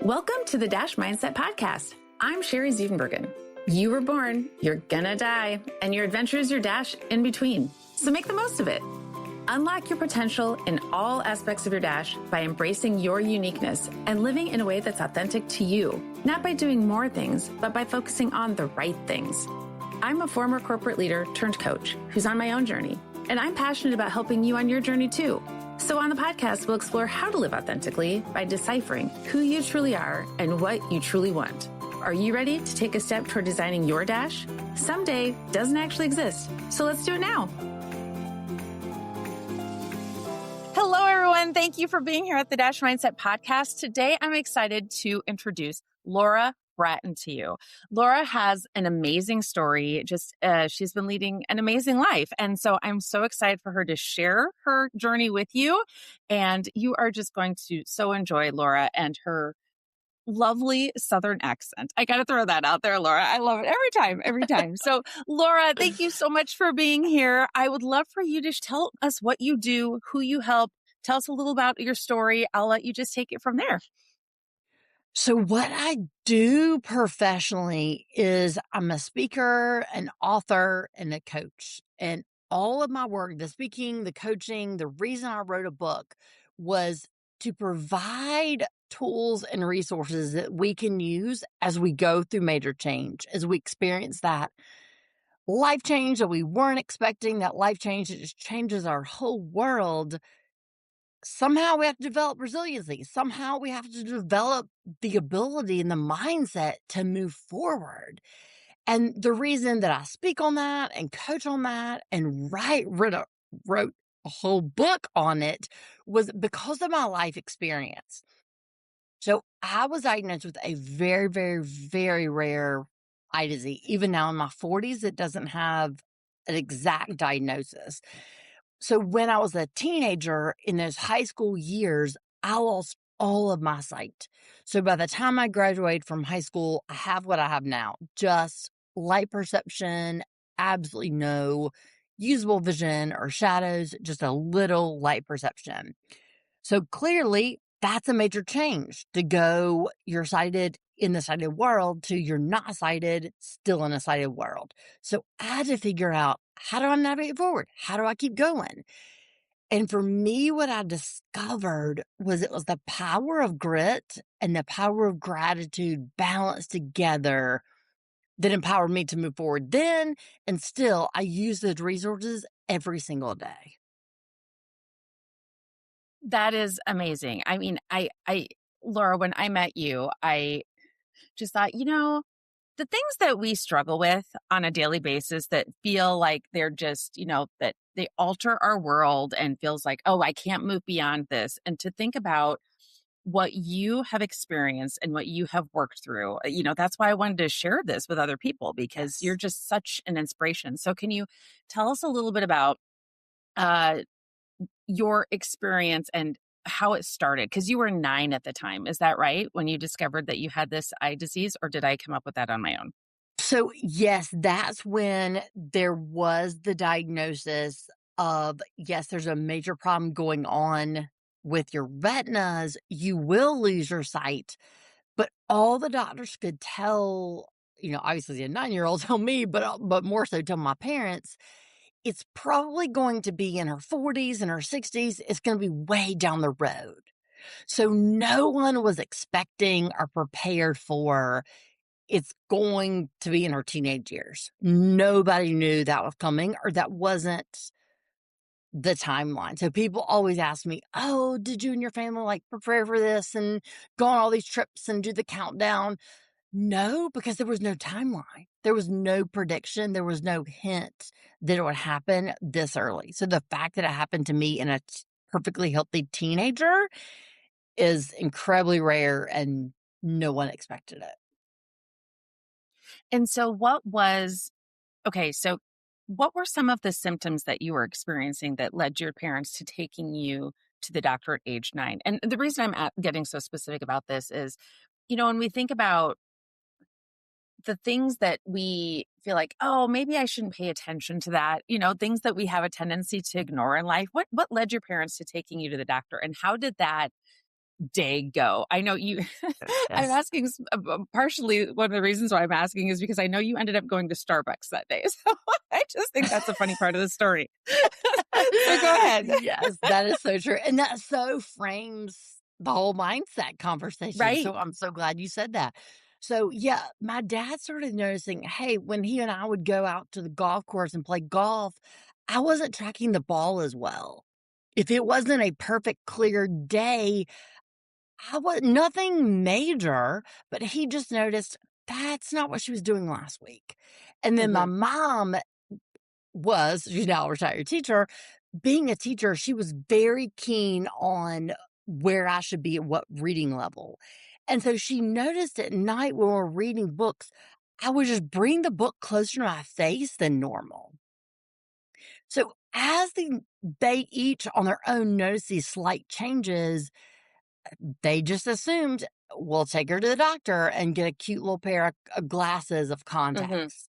Welcome to the Dash Mindset Podcast. I'm Sherry Zievenbergen. You were born, you're gonna die, and your adventure is your dash in between. So make the most of it. Unlock your potential in all aspects of your dash by embracing your uniqueness and living in a way that's authentic to you, not by doing more things, but by focusing on the right things. I'm a former corporate leader turned coach who's on my own journey, and I'm passionate about helping you on your journey too. So on the podcast, we'll explore how to live authentically by deciphering who you truly are and what you truly want. Are you ready to take a step toward designing your dash? Someday doesn't actually exist, so let's do it now. Hello, everyone. Thank you for being here at the Dash Mindset Podcast. Today, I'm excited to introduce Laura Bratton to you. Laura has an amazing story. She's been leading an amazing life. And so I'm so excited for her to share her journey with you. And you are just going to so enjoy Laura and her lovely Southern accent. I got to throw that out there, Laura. I love it every time. So Laura, thank you so much for being here. I would love for you to tell us what you do, who you help. Tell us a little about your story. I'll let you just take it from there. So what I do professionally is I'm a speaker, an author, and a coach. And all of my work, the speaking, the coaching, the reason I wrote a book was to provide tools and resources that we can use as we go through major change, as we experience that life change that we weren't expecting, that life change that just changes our whole world. Somehow we have to develop resiliency. Somehow we have to develop the ability and the mindset to move forward. And the reason that I speak on that and coach on that and wrote a whole book on it was because of my life experience. So I was diagnosed with a very, very, very rare eye disease. Even now in my 40s, it doesn't have an exact diagnosis. So when I was a teenager in those high school years, I lost all of my sight. So by the time I graduated from high school, I have what I have now, just light perception, absolutely no usable vision or shadows, just a little light perception. So clearly that's a major change to go, you're sighted in the sighted world to you're not sighted, still in a sighted world. So I had to figure out, how do I navigate forward? How do I keep going? And for me, what I discovered was it was the power of grit and the power of gratitude balanced together that empowered me to move forward then. And still, I use those resources every single day. That is amazing. I mean, Laura, when I met you, I just thought, the things that we struggle with on a daily basis that feel like they're just, that they alter our world and feels like, oh, I can't move beyond this. And to think about what you have experienced and what you have worked through, that's why I wanted to share this with other people, because you're just such an inspiration. So can you tell us a little bit about your experience and how it started? Because you were 9 at the time. Is that right? When you discovered that you had this eye disease, or did I come up with that on my own? So yes, that's when there was the diagnosis of, yes, there's a major problem going on with your retinas. You will lose your sight. But all the doctors could tell, obviously a 9-year-old tell me, but more so tell my parents, it's probably going to be in her 40s and her 60s. It's going to be way down the road. So no one was expecting or prepared for it's going to be in her teenage years. Nobody knew that was coming, or that wasn't the timeline. So people always ask me, oh, did you and your family prepare for this and go on all these trips and do the countdown? No, because there was no timeline. There was no prediction. There was no hint that it would happen this early. So the fact that it happened to me in a perfectly healthy teenager is incredibly rare, and no one expected it. And so what were some of the symptoms that you were experiencing that led your parents to taking you to the doctor at age 9? And the reason I'm getting so specific about this is, when we think about the things that we feel like, oh, maybe I shouldn't pay attention to that, things that we have a tendency to ignore in life. What led your parents to taking you to the doctor, and how did that day go? I know you, I'm Yes. asking partially one of the reasons why I'm asking is because I know you ended up going to Starbucks that day. So I just think that's a funny part of the story. So go ahead. Yes, that is so true, and that so frames the whole mindset conversation, Right. so I'm so glad you said that. So, yeah, my dad started noticing, hey, when he and I would go out to the golf course and play golf, I wasn't tracking the ball as well. If it wasn't a perfect clear day, I was nothing major, but he just noticed that's not what she was doing last week. And then my Hmm. mom she's now a retired teacher. Being a teacher, she was very keen on where I should be at what reading level. And so she noticed at night when we're reading books, I would just bring the book closer to my face than normal. So as they each on their own notice these slight changes, they just assumed we'll take her to the doctor and get a cute little pair of glasses of Hmm. contacts.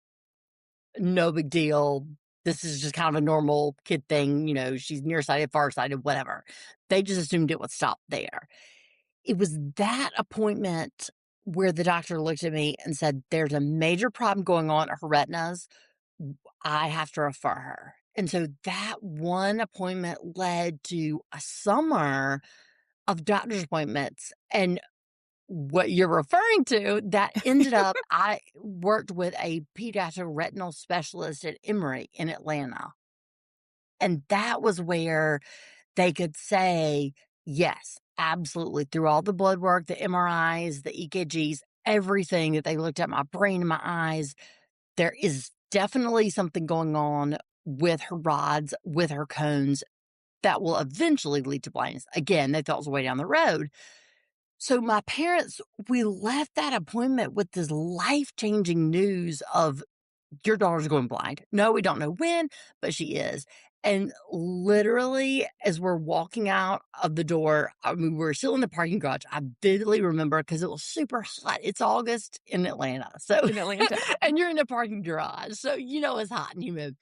No big deal. This is just kind of a normal kid thing. She's nearsighted, farsighted, whatever. They just assumed it would stop there. It was that appointment where the doctor looked at me and said, there's a major problem going on at her retinas. I have to refer her. And so that one appointment led to a summer of doctor's appointments. And what you're referring to, that ended up I worked with a pediatric retinal specialist at Emory in Atlanta, and that was where they could say, "Yes, absolutely," through all the blood work, the MRIs, the EKGs, everything that they looked at my brain and my eyes, there is definitely something going on with her rods, with her cones that will eventually lead to blindness. Again, they thought it was way down the road. So my parents, we left that appointment with this life-changing news of your daughter's going blind. No, we don't know when, but she is. And literally, as we're walking out of the door, I mean, we're still in the parking garage. I vividly remember because it was super hot. It's August in Atlanta. So, In Atlanta. and you're in the parking garage. So, it's hot and humid.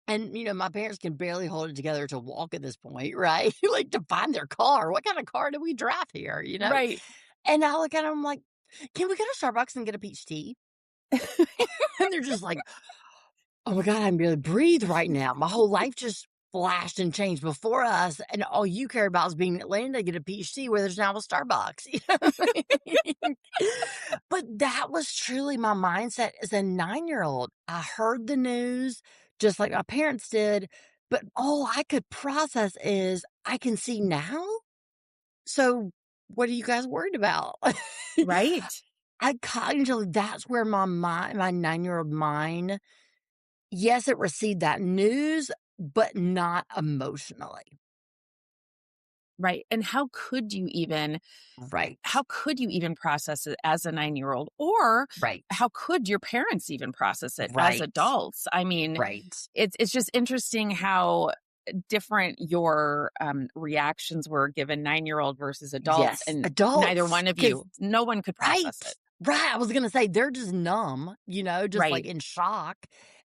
And, my parents can barely hold it together to walk at this point, right? Like to find their car. What kind of car do we drive here? Right. And I look at them like, can we go to Starbucks and get a peach tea? And they're just like, oh my God, I can barely breathe right now. My whole life just flashed and changed before us. And all you care about is being in Atlanta to get a peach tea where there's now a Starbucks. You know what I mean? But that was truly my mindset as a 9-year-old. I heard the news just like my parents did, but all I could process is I can see now. So what are you guys worried about? Right. I cognitively, that's where my 9-year-old mind, yes, it received that news, but not emotionally. Right. And Right. how could you even process it as a 9-year-old? Or Right. how could your parents even process it as Right. adults? I mean, Right. it's just interesting how different your reactions were given 9-year-old versus adults, Yes. and neither Adults, one of because you, no one could right. process it. Right, I was gonna say they're just numb, just, like, Right. in shock,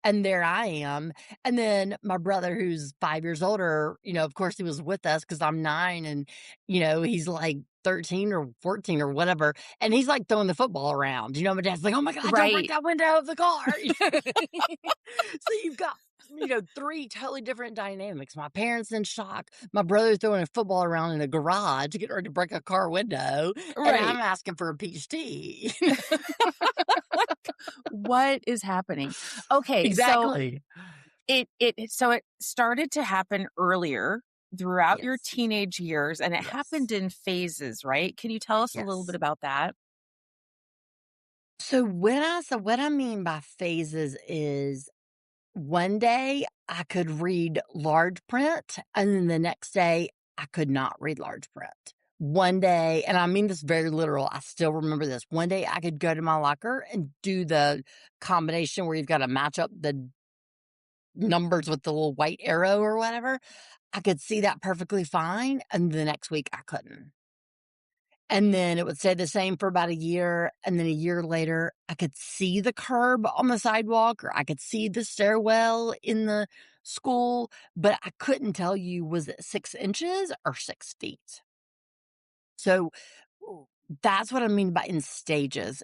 and there I am, and then my brother who's 5 years older, of course, he was with us because 'cause I'm 9 and, he's, like, 13 or 14 or whatever, and he's, like, throwing the football around, my dad's like, "Oh my god, don't break Right. that window of the car." So you've got, 3 totally different dynamics. My parents in shock, my brother throwing a football around in a garage, getting ready to break a car window, and I'm Right. asking for a peach tea. What is happening? Okay, so Exactly. it started to happen earlier throughout your Yes. teenage years, and it Yes. happened in phases, right? Can you tell us a little bit Yes. about that? So what I mean by phases is one day I could read large print, and then the next day I could not read large print. One day, and I mean this very literal, I still remember this. One day I could go to my locker and do the combination where you've got to match up the numbers with the little white arrow or whatever. I could see that perfectly fine, and the next week I couldn't. And then it would stay the same for about a year, and then a year later, I could see the curb on the sidewalk, or I could see the stairwell in the school, but I couldn't tell you was it 6 inches or 6 feet. So that's what I mean by in stages.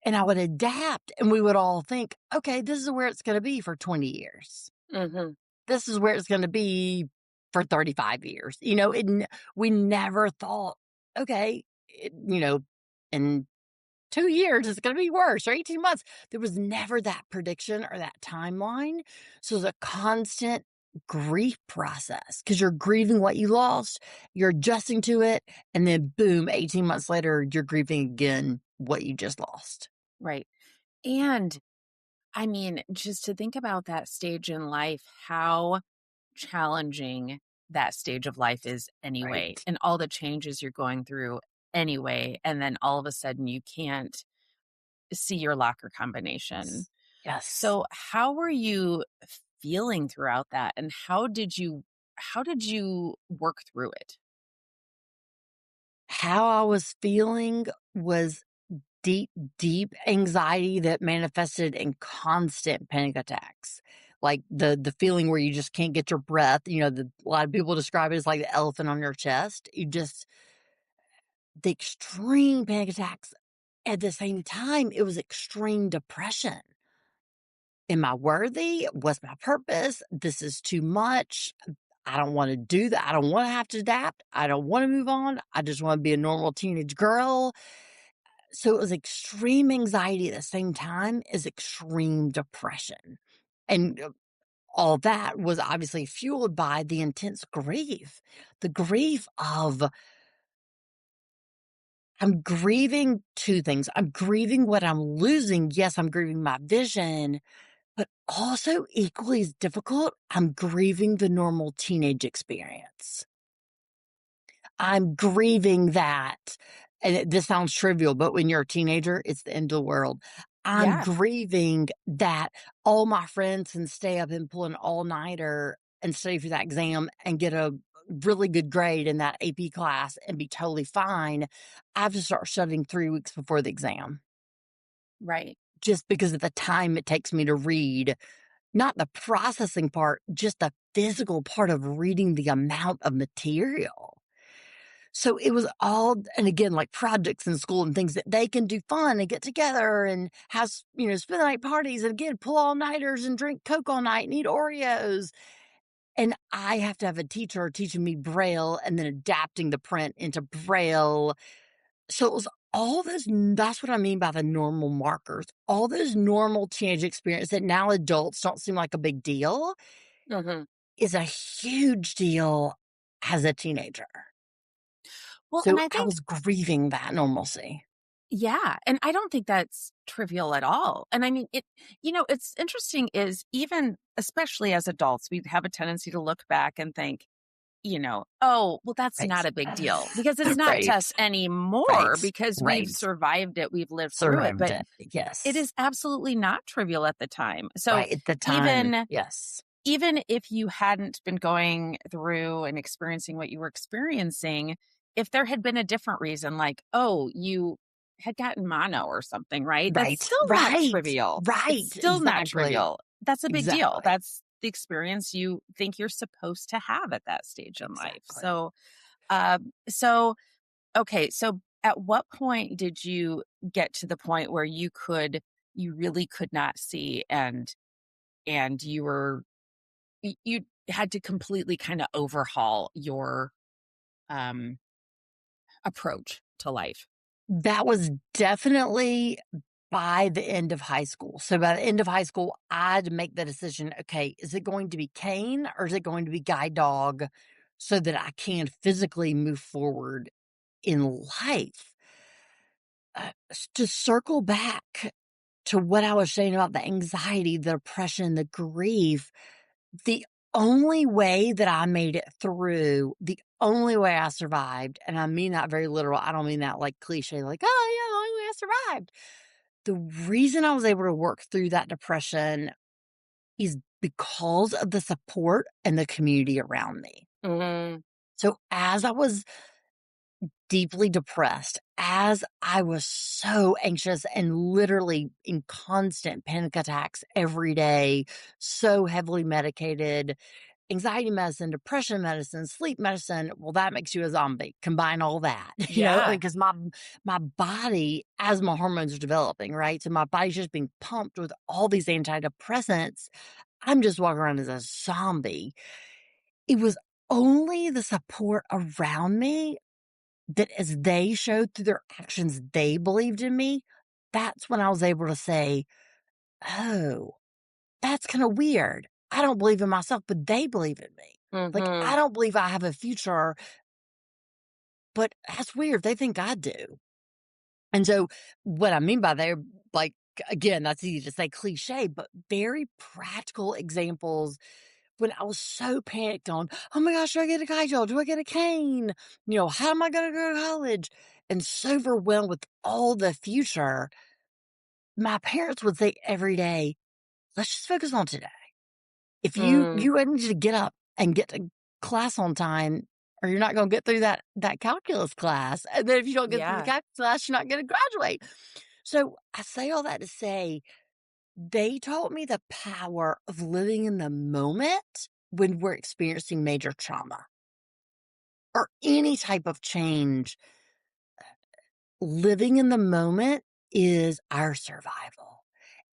And I would adapt, and we would all think, okay, this is where it's going to be for 20 years. Mhm. This is where it's going to be for 35 years. You know, we never thought, okay, in 2 years, it's going to be worse, or 18 months. There was never that prediction or that timeline. So it's a constant grief process because you're grieving what you lost, you're adjusting to it, and then boom, 18 months later, you're grieving again what you just lost. Right. And I mean, just to think about that stage in life, how challenging that stage of life is anyway, Right. and all the changes you're going through anyway. And then all of a sudden you can't see your locker combination. Yes. So how were you feeling throughout that? And how did you work through it? How I was feeling was deep, deep anxiety that manifested in constant panic attacks. Like the feeling where you just can't get your breath. A lot of people describe it as like the elephant on your chest. The extreme panic attacks. At the same time, it was extreme depression. Am I worthy? What's my purpose? This is too much. I don't want to do that. I don't want to have to adapt. I don't want to move on. I just want to be a normal teenage girl. So it was extreme anxiety at the same time as extreme depression. And all that was obviously fueled by the intense grief. The grief of, I'm grieving two things. I'm grieving what I'm losing. Yes, I'm grieving my vision, but also equally as difficult, I'm grieving the normal teenage experience. I'm grieving that. And this sounds trivial, but when you're a teenager, it's the end of the world. I'm Yeah. grieving that all my friends can stay up and pull an all nighter and study for that exam and get a really good grade in that AP class and be totally fine. I have to start studying 3 weeks before the exam Right. just because of the time it takes me to read, not the processing part, just the physical part of reading the amount of material. So it was all, and again, like projects in school and things that they can do fun and get together and have, spend the night parties and again, pull all nighters and drink Coke all night and eat Oreos. And I have to have a teacher teaching me Braille and then adapting the print into Braille. So it was all those, that's what I mean by the normal markers, all those normal teenage experience that now adults don't seem like a big deal Mhm. is a huge deal as a teenager. Well, and So I I think was grieving that normalcy. yeah, and I don't think that's trivial at all. And I mean, it's interesting is even especially as adults, we have a tendency to look back and think, oh, well, that's Right. not a big deal because it's not to Right. us anymore Right. because we've Right. survived it, we've lived through it. Survived But it. it Yes. is absolutely not trivial at the time. So Right. At the time. even Yes. even if you hadn't been going through and experiencing what you were experiencing, if there had been a different reason, like, oh, you had gotten mono or something, right? That's Right. still not Right. trivial. It's Right. still not Exactly. trivial. That's a big deal. Exactly. That's the experience you think you're supposed to have at that stage in life. Exactly. So okay. So at what point did you get to the point where you really could not see and you had to completely kind of overhaul your um approach to life? That was definitely by the end of high school. So by the end of high school, I had to make the decision, okay, is it going to be cane or is it going to be guide dog so that I can physically move forward in life? To circle back to what I was saying about the anxiety, the depression, the grief, the only way that I made it through, the only way I survived, and I mean that very literal. I don't mean that like cliche, like, oh, yeah, the only way I survived. The reason I was able to work through that depression is because of the support and the community around me. Mhm. So as I was deeply depressed, as I was so anxious and literally in constant panic attacks every day, so heavily medicated, anxiety medicine, depression medicine, sleep medicine. Well, that makes you a zombie. Combine all that, Yeah. because my body, as my hormones are developing, right? So my body's just being pumped with all these antidepressants. I'm just walking around as a zombie. It was only the support around me that as they showed through their actions they believed in me, that's when I was able to say, "Oh, that's kinda weird. I don't believe in myself, but they believe in me. Like, Mhm. I don't believe I have a future, but that's weird. They think I do." And so what I mean by there, like, again, that's easy to say cliche, but very practical examples when I was so panicked on, "Oh my gosh, do I get a guide dog? Do I get a cane? How am I gonna go to college?" And so overwhelmed with all the future, my parents would say every day, "Let's just focus on today. If you Mm. you need to get up and get to class on time, or you're not gonna get through that calculus class, and then if you don't get through the Yeah. calculus class, you're not gonna graduate." So, I say all that to say, they taught me the power of living in the moment when we're experiencing major trauma or any type of change. Living in the moment is our survival.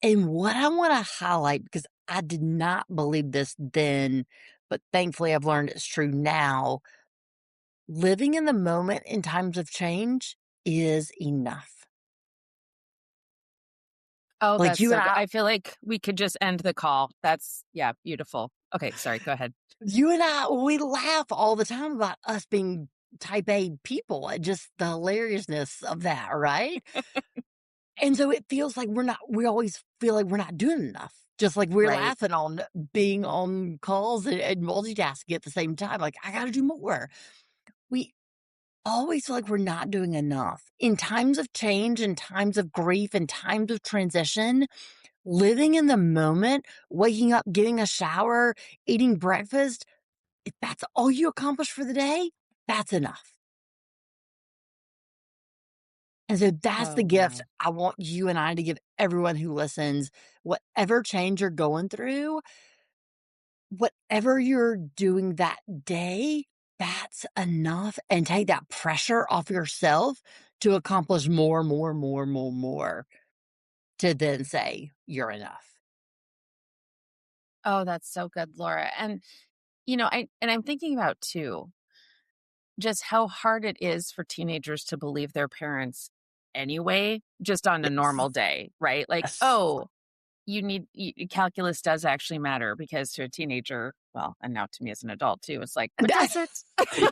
And what I wanna highlight, because I did not believe this then, but thankfully I've learned it's true now, living in the moment in times of change is enough. Oh, Like, that's you and so good. I I feel like we could just end the call. That's yeah, beautiful. Okay, sorry, go ahead. you and I, we laugh all the time about us being type A people, and just the hilariousness of that, right? And so it feels like we always feel like we're not doing enough. Just like we're Right. laughing on being on calls and multitasking at the same time. Like, I gotta do more. We always feel like we're not doing enough. In times of change, in times of grief, in times of transition, living in the moment, waking up, getting a shower, eating breakfast, if that's all you accomplish for the day, that's enough. And so that's the Oh, gift wow. I want you and I to give everyone who listens. Whatever change you're going through, whatever you're doing that day, that's enough. And take that pressure off yourself to accomplish more, more, more, more, more, to then say you're enough. Oh, that's so good, Laura. And I'm thinking about too, just how hard it is for teenagers to believe their parents anyway, just on a normal Yes. day, right? Like, Yes. oh, calculus does actually matter because to a teenager, well, and now to me as an adult too, it's like, but does it?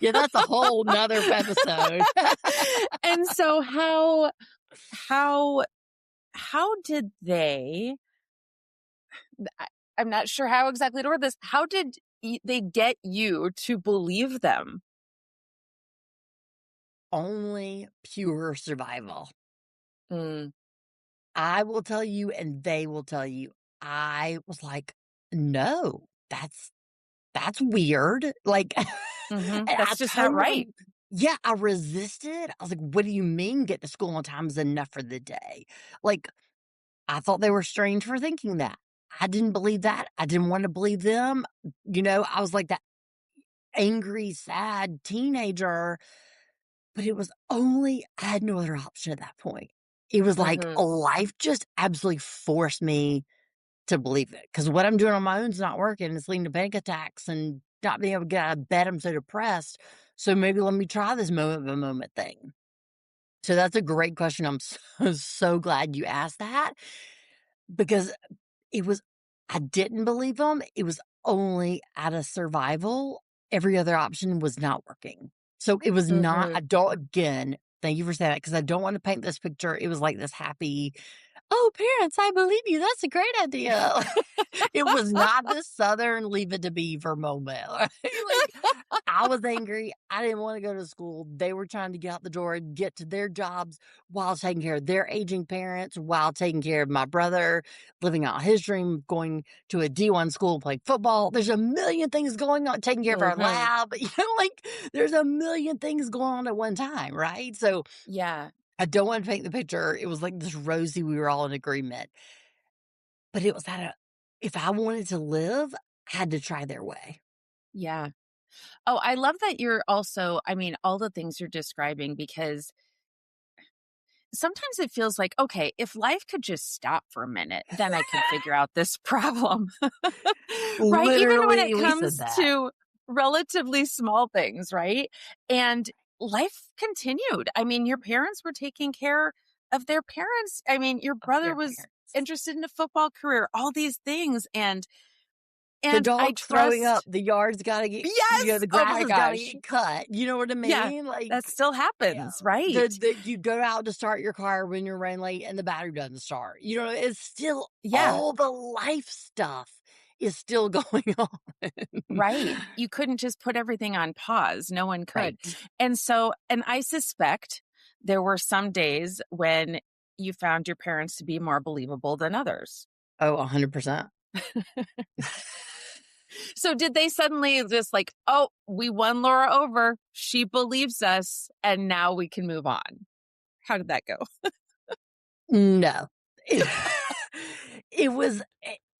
Yeah, that's a whole nother episode. And so how how did they I, I'm not sure how exactly to word this. How did they get you to believe them? Only pure survival. Mm, I will tell you, and they will tell you. I was like, "No, that's weird." Like, and I That's just not totally, right. yeah, I resisted. I was like, "What do you mean get to school on time is enough for the day?" Like, I thought they were strange for thinking that. I didn't believe that. I didn't want to believe them. I was like that angry, sad teenager, but it was only I had no other option at that point. It was like Hmm. life just absolutely forced me to believe it, because what I'm doing on my own is not working. It's leading to panic attacks and not being able to get out of bed. I'm so depressed. So maybe let me try this moment by moment thing. So that's a great question. I'm so glad you asked that, because it was, I didn't believe them. It was only out of survival. Every other option was not working. So it was not, Hmm. I don't, again, thank you for saying that, because I don't want to paint this picture. It was like this happy, "Oh, parents, I believe you. That's a great idea." It was not the Southern Leave It to Beaver moment. Like, I was angry. I didn't want to go to school. They were trying to get out the door and get to their jobs while taking care of their aging parents, while taking care of my brother, living out his dream of going to a D1 school, playing football. There's a million things going on, taking care of our Hmm. lab. Like, there's a million things going on at one time, right? So Yeah. I don't want to paint the picture. It was like this rosy, we were all in agreement. But it was if I wanted to live, I had to try their way. Yeah. Oh, I love that you're also, I mean, all the things you're describing, because sometimes it feels like, okay, if life could just stop for a minute, then I could figure out this problem. Right? Even when it Literally, we said comes that. to relatively small things, right? And life continued. I mean, your parents were taking care of their parents. I mean, your Of brother their was parents. interested in a football career, all these things. The And I dog's throwing up, trust, the yard's gotta get, yes, the oh grass my has gotta gosh. get cut. You know what I Yeah, mean? that Like, still yeah, happens, the right? the you go out to start your car when you're running late and the battery doesn't start. You know, it's still Yeah. all the life stuff is still going on. Right. You couldn't just put everything on pause. No one could. Right. And I suspect there were some days when you found your parents to be more believable than others. Oh, 100%. So did they suddenly just like, oh, we won Laura over. She believes us. And now we can move on? How did that go? No. It it was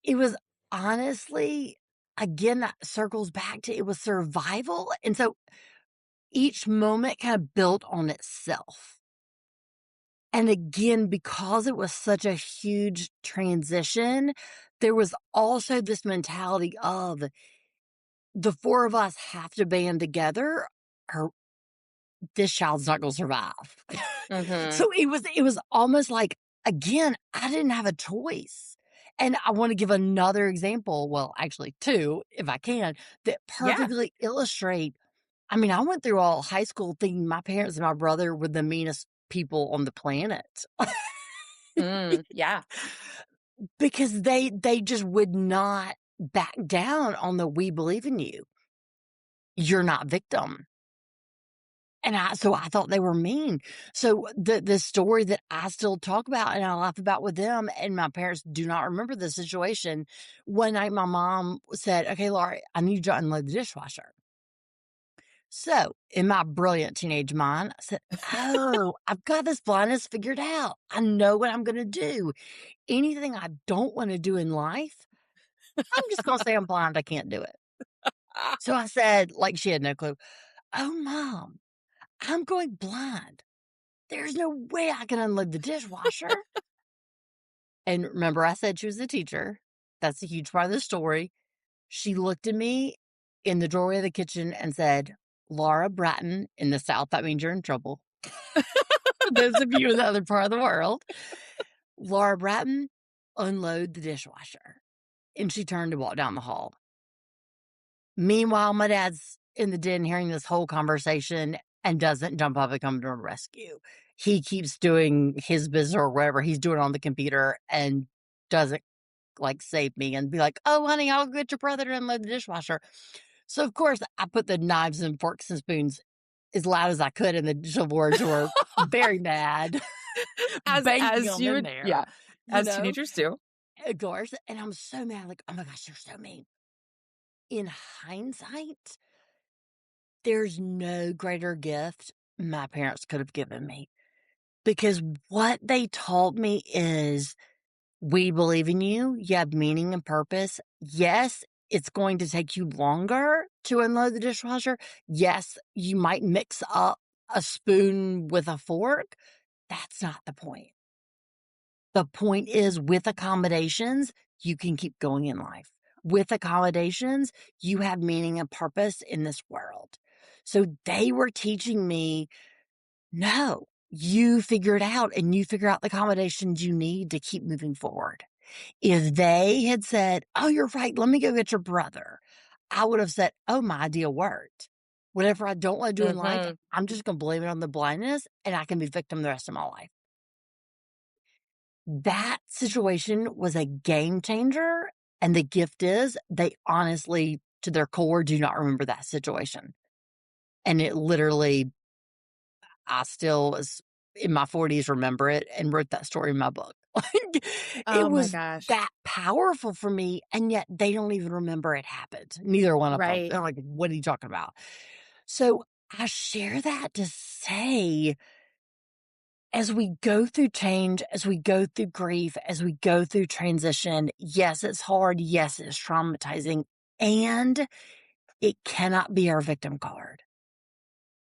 it was honestly, again, that circles back to it was survival, and so each moment kinda built on itself. And again, because it was such a huge transition, there was also this mentality of the 4 of us have to band together or this child's not gonna survive. Hmm. So it was almost like, again, I didn't have a choice. And I wanna give another example, well, actually 2, if I can, that Yeah. perfectly illustrate. I mean, I went through all high school thinking my parents and my brother were the meanest people on the planet. Yeah. Because they just would not back down on the "We believe in you. You're not victim." And I thought they were mean. So the story that I still talk about and I laugh about with them, and my parents do not remember the situation. One night my mom said, "Okay, Laura, I need you to unload the dishwasher." So in my brilliant teenage mind, I said, "Oh, I've got this blindness figured out. I know what I'm gonna do. Anything I don't wanna do in life, I'm just gonna say I'm blind, I can't do it." So I said, like she had no clue, "Oh, mom, I'm going blind. There's no way I can unload the dishwasher." And remember, I said she was a teacher. That's a huge part of the story. She looked at me in the doorway of the kitchen and said, "Laura Bratton, in the South, that means you're in trouble." For those of you in the other part of the world, Laura Bratton, unload the dishwasher. And she turned to walk down the hall. Meanwhile, my dad's in the den hearing this whole conversation and doesn't jump up and come to the rescue. He keeps doing his business or whatever he's doing on the computer and doesn't like save me and be like, "Oh, honey, I'll get your brother to unload the dishwasher." So, of course, I put the knives and forks and spoons as loud as I could, and the dishwashers were very mad, banging As them you in would, yeah, there, you as know? teenagers do. Of course. And I'm so mad, like, "Oh my gosh, you're so mean." In hindsight, there's no greater gift my parents could have given me because what they taught me is we believe in you. You have meaning and purpose. Yes, it's going to take you longer to unload the dishwasher. Yes, you might mix up a spoon with a fork. That's not the point. The point is, with accommodations, you can keep going in life. With accommodations, you have meaning and purpose in this world. So they were teaching me, no, you figure it out and you figure out the accommodations you need to keep moving forward. If they had said, "Oh, you're right, let me go get your brother," I would have said, "Oh, my idea worked. Whatever I don't want to do in life, Hmm. I'm just going to blame it on the blindness and I can be victim the rest of my life." That situation was a game changer, and the gift is they honestly, to their core, do not remember that situation, and it literally I still was in my 40s remember it and wrote that story in my book. Like, it Oh my was gosh. that powerful for me, and yet they don't even remember it happened. Neither one of them. Right. They're like, "What are you talking about?" So, I share that to say as we go through change, as we go through grief, as we go through transition, yes, it's hard. Yes, it's traumatizing. And It cannot be our victim card.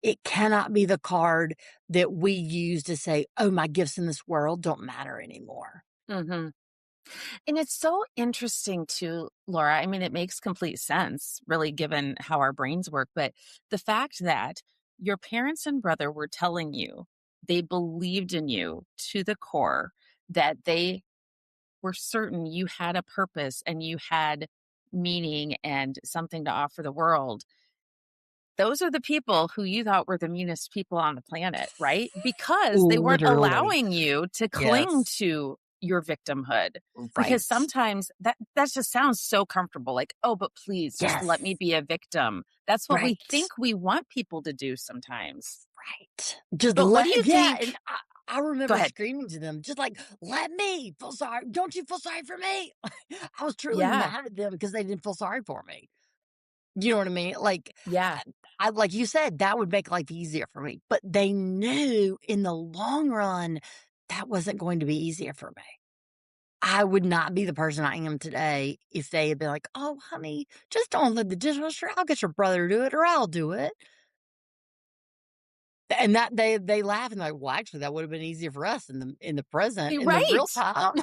It cannot be the card that we use to say, oh, my gifts in this world don't matter anymore. Hmm. And it's so interesting too, Laura. I mean, it makes complete sense, really, given how our brains work. But the fact that your parents and brother were telling you they believed in you to the core, that they were certain you had a purpose and you had meaning and something to offer the world. Those are the people who you thought were the meanest people on the planet, right? Because they weren't Literally. allowing you to cling Yes. to your victimhood. Because Right. sometimes that just sounds so comfortable. Like, oh, but please just Yes. let me be a victim. That's what we Right. think we want people to do sometimes. Right. Just But what do you yeah, think? and I Go remember ahead. screaming to them, just like, "Let me feel sorry. Don't you feel sorry for me?" I was truly Yeah. mad at them because they didn't feel sorry for me. You know what I mean? Like, Yeah. like you said, that would make life easier for me, but they knew in the long run that wasn't going to be easier for me. I would not be the person I am today if they had been like, "Oh, honey, just don't let the dishwasher. I'll get your brother to do it, or I'll do it." And that they laugh and like, "Well, actually, that would have been easier for us in the present, in the real Right. time."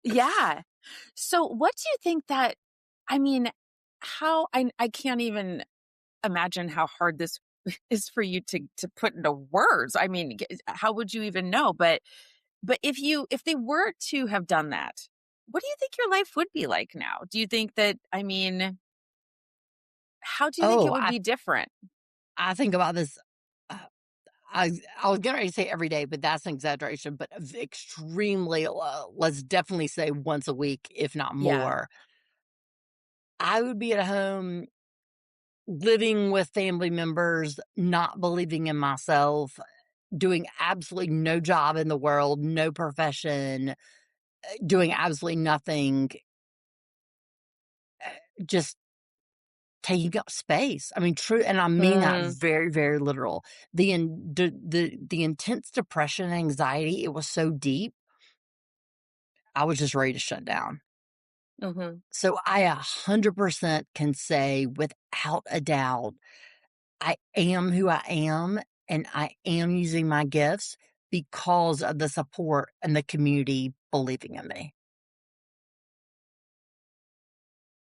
Yeah. So what do you think that I mean, how I can't even imagine how hard this is for you to put into words. I mean, how would you even know? But if they were to have done that, what do you think your life would be like now? Do you think that I mean, how do you think it Oh, would be different? I think about this, uh, I was getting ready to say every day, but that's an exaggeration, but extremely, let's definitely say once a week, if not Yeah. more. I would be at home living with family members, not believing in myself, doing absolutely no job in the world, no profession, doing absolutely nothing, just taking up space. I mean, true, and I mean that Mm, very, very literal. The intense depression and anxiety, it was so deep, I was just ready to shut down. mhm. So I 100% can say without a doubt, I am who I am, and I am using my gifts because of the support and the community believing in me.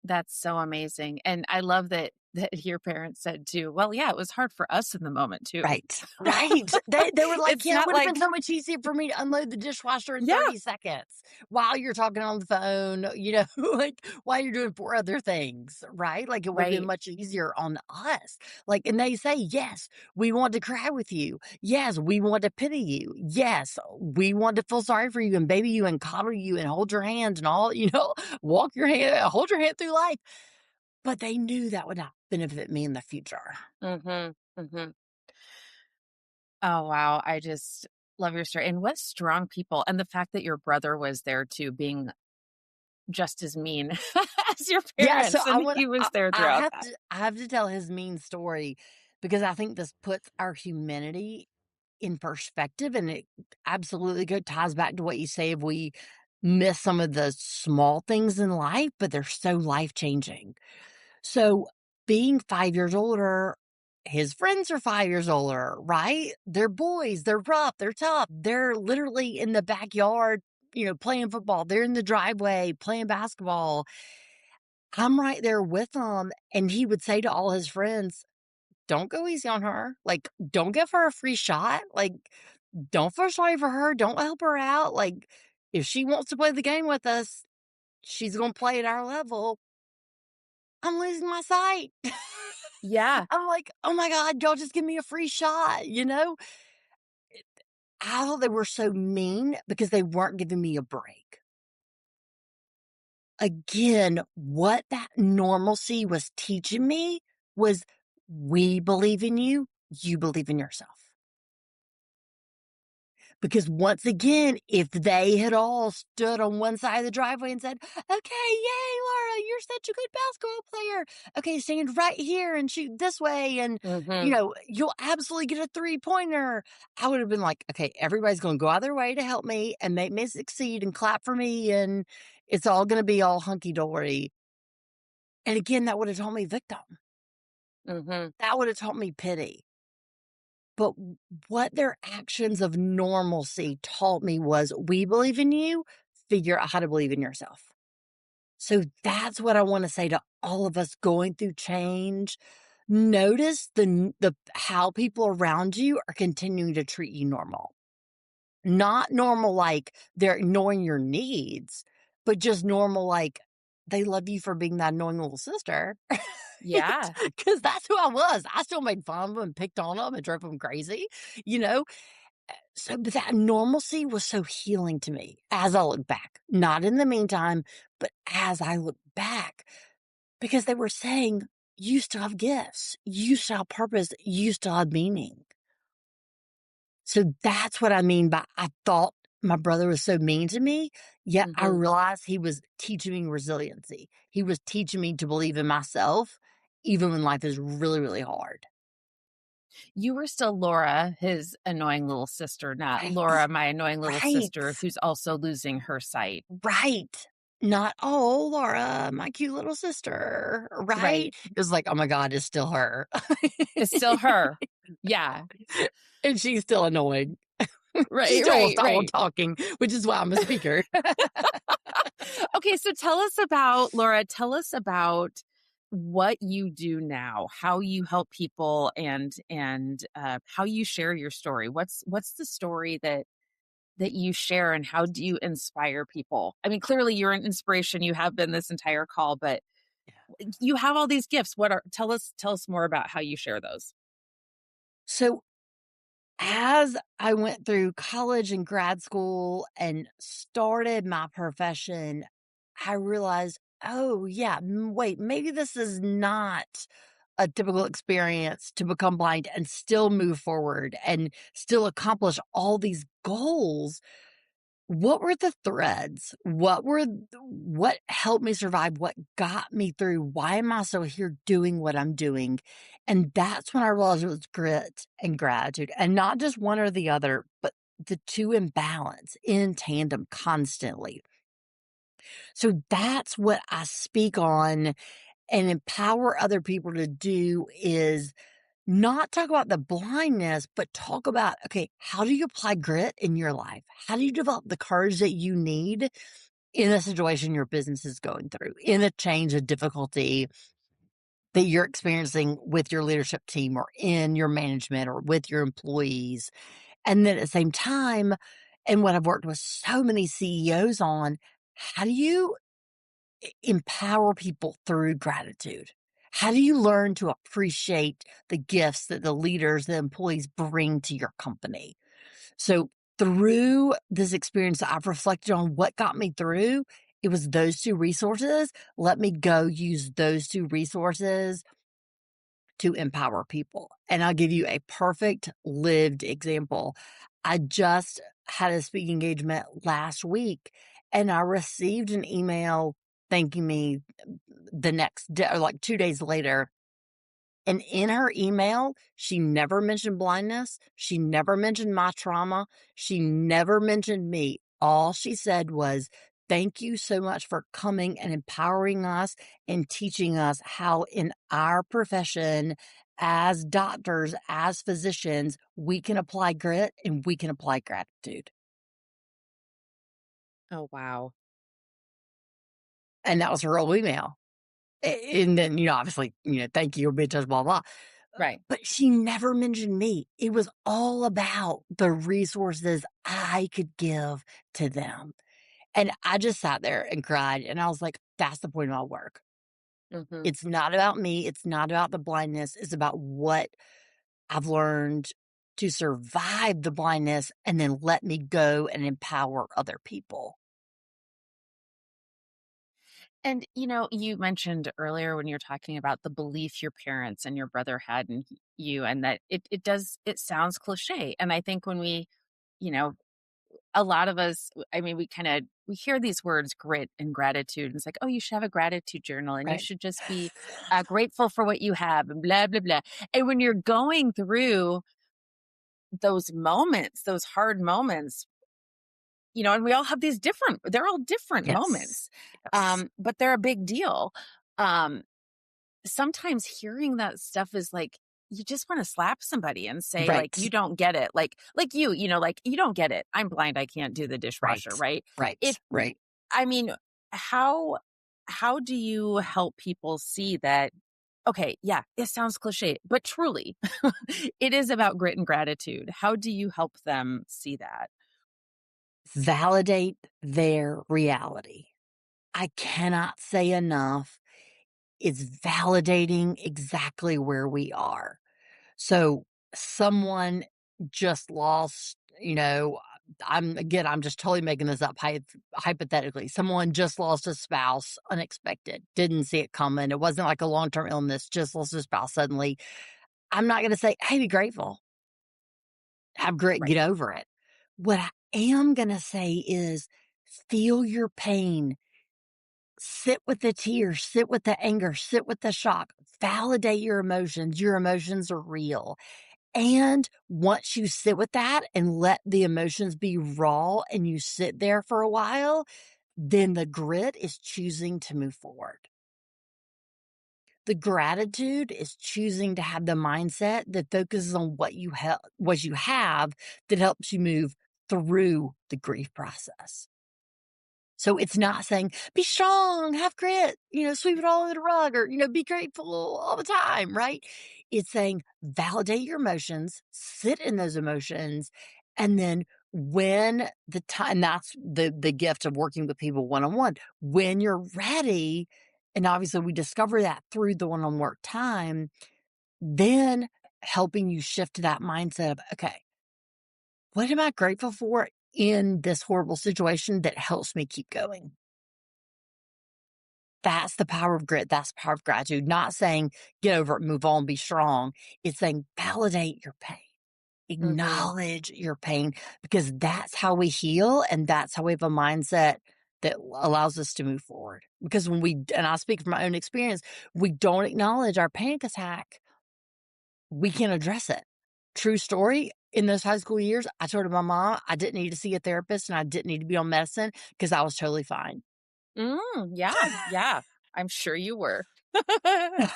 That's so amazing. And I love that your parents said too, well, yeah, it was hard for us in the moment too. Right, right. They were like, It's "Yeah, it not would have been like so much easier for me to unload the dishwasher in yeah, 30 seconds while you're talking on the phone," like, while you're doing 4 other things, right? Like, it would have been right. much easier on us. Like, and they say, "Yes, we want to cry with you. Yes, we want to pity you. Yes, we want to feel sorry for you and baby you and coddle you and hold your hand and all, walk your hand hold your hand through life." But they knew that would not benefit me in the future. Mhm. Mhm. Oh, wow. I just love your story. And what strong people. And the fact that your brother was there too, being just as mean as your Yeah, so parents, and he was there throughout that. I have to tell his mean story because I think this puts our humanity in perspective, and it absolutely ties back to what you say if we miss some of the small things in life, but they're so life-changing. So, being 5 years older, his friends are 5 years older, right? They're boys, they're rough, they're tough, they're literally in the backyard, playing football, they're in the driveway playing basketball. I'm right there with him, and he would say to all his friends, "Don't go easy on her. Like, don't give her a free shot. Like, don't feel sorry for her. Don't help her out. Like, if she wants to play the game with us, she's gonna play at our level." I'm losing my sight. Yeah. I'm like, "Oh my god, y'all just give me a free shot," you know? I thought they were so mean because they weren't giving me a break. Again, what that normalcy was teaching me was, "We believe in you, you believe in yourself." Because once again, if they had all stood on one side of the driveway and said, "Okay, yay, Laura, you're such a good basketball player. Okay, stand right here and shoot this way, and Mhm. you'll absolutely get a 3-pointer." I would have been like, "Okay, everybody's gonna go out of their way to help me and make me succeed and clap for me, and it's all gonna be all hunky dory." And again, that would have taught me victim. Mhm. That would have taught me pity. But what their actions of normalcy taught me was, we believe in you, figure out how to believe in yourself. So that's what I want to say to all of us going through change. Notice the how people around you are continuing to treat you normal. Not normal like they're ignoring your needs, but just normal like they love you for being that annoying little sister. Yeah. Because that's who I was. I still made fun of them and picked on them and drove them crazy, you know? So, but that normalcy was so healing to me as I look back, not in the meantime, but as I look back, because they were saying, you still have gifts, you still have purpose, you still have meaning. So that's what I mean by I thought my brother was so mean to me, yet I Mhm. realized he was teaching me resiliency. He was teaching me to believe in myself, even when life is really, really hard. You were still Laura, his annoying little sister, not Right. Laura, my annoying little Right. sister, who's also losing her sight. Right. Not, "Oh, Laura, my cute little sister," Right. right? It was like, "Oh my god, it's still her." It's still her. Yeah. And she's still annoying. She Right, still won't right, stop right. talking, which is why I'm a speaker. Okay, so tell us about Laura, tell us about what you do now, how you help people and how you share your story. What's the story that you share and how do you inspire people? I mean, clearly you're an inspiration. You have been this entire call, but you have all these gifts. What are tell us more about how you share those. So, as I went through college and grad school and started my profession, I realized, "Oh, yeah, wait, maybe this is not a typical experience to become blind and still move forward and still accomplish all these goals." What were the threads? What helped me survive? What got me through? Why am I still here doing what I'm doing? And that's when I realized it was grit and gratitude, and not just one or the other, but the two in balance, in tandem, constantly. So that's what I speak on and empower other people to do is not talk about the blindness, but talk about, okay, how do you apply grit in your life? How do you develop the courage that you need in a situation your business is going through, in a change, a difficulty that you're experiencing with your leadership team or in your management or with your employees? And then at the same time, and what I've worked with so many CEOs on, how do you empower people through gratitude? How do you learn to appreciate the gifts that the leaders, the employees bring to your company? So, through this experience, I've reflected on what got me through. It was those two resources. Let me go use those two resources to empower people. And I'll give you a perfect lived example. I just had a speaking engagement last week and I received an email thanking me the next day, or like 2 days later. And in her email, she never mentioned blindness. She never mentioned my trauma. She never mentioned me. All she said was, "Thank you so much for coming and empowering us and teaching us how, in our profession, as doctors, as physicians, we can apply grit and we can apply gratitude." Oh, wow. And that was her whole email. And then, obviously, thank you, bitches, blah, blah. Right. But she never mentioned me. It was all about the resources I could give to them. And I just sat there and cried. And I was like, that's the point of my work. Mhm. It's not about me. It's not about the blindness. It's about what I've learned to survive the blindness and then let me go and empower other people. And, you mentioned earlier when you're talking about the belief your parents and your brother had in you, and that it sounds cliche. And I think when you know, a lot of us, I mean, we hear these words, grit and gratitude. And it's like, oh, you should have a gratitude journal and you Right. should just be grateful for what you have and blah, blah, blah. And when you're going through those moments, those hard moments, and we all have they're all different Yes. moments, Yes. but they're a big deal. Um, sometimes hearing that stuff is like, you just want to slap somebody and say, like, Right. you don't get it. Like like, you don't get it. I'm blind. I can't do the dishwasher, Right. right? If, Right. Right. I mean, how, how do you help people see that? Okay, yeah, it sounds cliche, but truly, it is about grit and gratitude. How do you help them see that? Validate their reality. I cannot say enough. It's validating exactly where we are. So someone just lost, I'm just totally making this up hypothetically. Someone just lost a spouse unexpected, didn't see it coming. It wasn't like a long term illness, just lost a spouse suddenly. I'm not going to say, hey, be grateful, have grit, Right. get over it. What I am going to say is feel your pain, sit with the tears, sit with the anger, sit with the shock, validate your emotions. Your emotions are real. And once you sit with that and let the emotions be raw and you sit there for a while, then the grit is choosing to move forward. The gratitude is choosing to have the mindset that focuses on what you have that helps you move through the grief process. So it's not saying, be strong, have grit, sweep it all under the rug or, be grateful all the time, right? It's saying validate your emotions, sit in those emotions. And then when the time, that's the gift of working with people one-on-one, when you're ready, and obviously we discover that through the one-on-one work time, then helping you shift to that mindset of, okay, what am I grateful for in this horrible situation that helps me keep going? That's the power of grit. That's the power of gratitude. Not saying get over it, move on, be strong. It's saying validate your pain, Hmm. acknowledge your pain, because that's how we heal. And that's how we have a mindset that allows us to move forward. Because and I speak from my own experience, we don't acknowledge our panic attack, we can't address it. True story. In those high school years, I told my mom I didn't need to see a therapist and I didn't need to be on medicine because I was totally fine. Yeah, yeah. I'm sure you were. As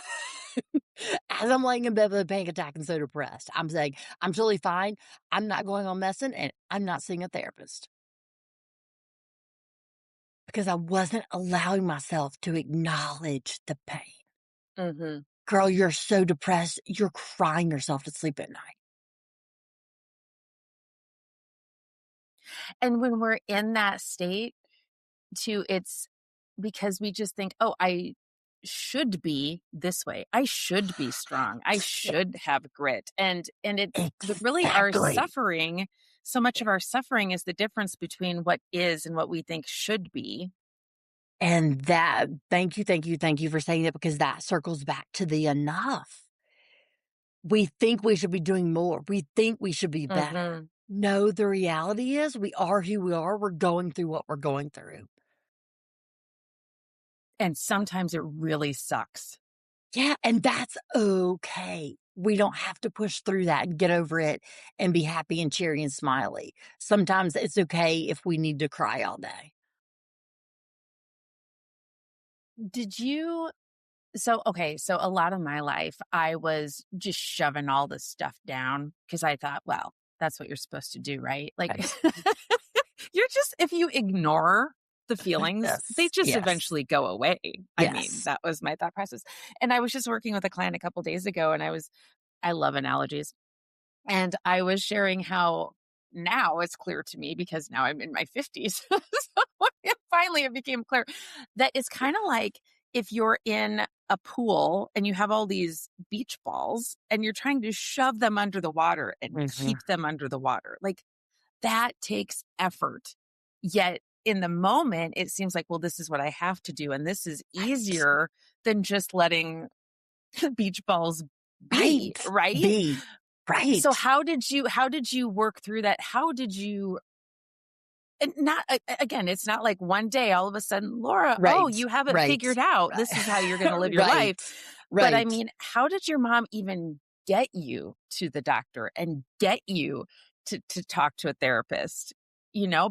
I'm laying in bed with a panic attack and so depressed, I'm saying, I'm totally fine. I'm not going on medicine and I'm not seeing a therapist because I wasn't allowing myself to acknowledge the pain. Hmm. Girl, you're so depressed. You're crying yourself to sleep at night. And when we're in that state too, it's because we just think, oh, I should be this way. I should be strong. I E- should have grit. And it's really our Exactly. suffering. So much of our suffering is the difference between what is and what we think should be. And thank you for saying that because that circles back to the enough. We think we should be doing more. We think we should be better. Hmm. No, the reality is we are who we are. We're going through what we're going through. And sometimes it really sucks. Yeah, and that's okay. We don't have to push through that and get over it and be happy and cheery and smiley. Sometimes it's okay if we need to cry all day. Did you okay, so a lot of my life, I was just shoving all this stuff down because I thought, well, that's what you're supposed to do, right? Like, Right. you're just, if you ignore the feelings, they Yes. just Yes. eventually go away. I mean, Yes. that was my thought process. And I was just working with a client a couple days ago, and I love analogies. And I was sharing how now it's clear to me because now I'm in my 50s. So finally it became clear that it's kind of like if you're in a pool and you have all these beach balls and you're trying to shove them under the water and Mhm. keep them under the water. Like that takes effort. Yet in the moment, it seems like, well, this is what I have to do. And this is Right. easier than just letting the beach balls be, Right. right? Be. So Right. how did you work through that? How did you, and not again, it's not like one day all of a sudden, Laura, oh, Right. you have it Right. figured out. This is how you're going to Right. live your life. Right. But I Right. mean, how did your mom even get you to the doctor and get you to talk to a therapist?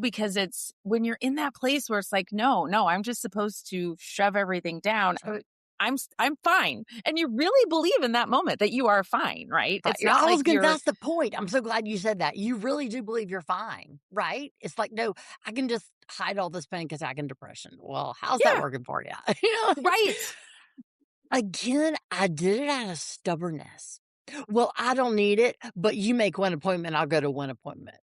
Because it's when you're in that place where it's like, no, I'm just supposed to shove everything down. I'm fine. And you really believe in that moment that you are fine, right? Right. It's not I like was gonna you're that's the point. I'm so glad you said that. You really do believe you're fine, right? It's like, "No, I can just hide all this panic attack and depression." Well, how's that yeah, working for you? You know? right. Again, I did it out of stubbornness. "Well, I don't need it, but you make one appointment, I'll go to one appointment."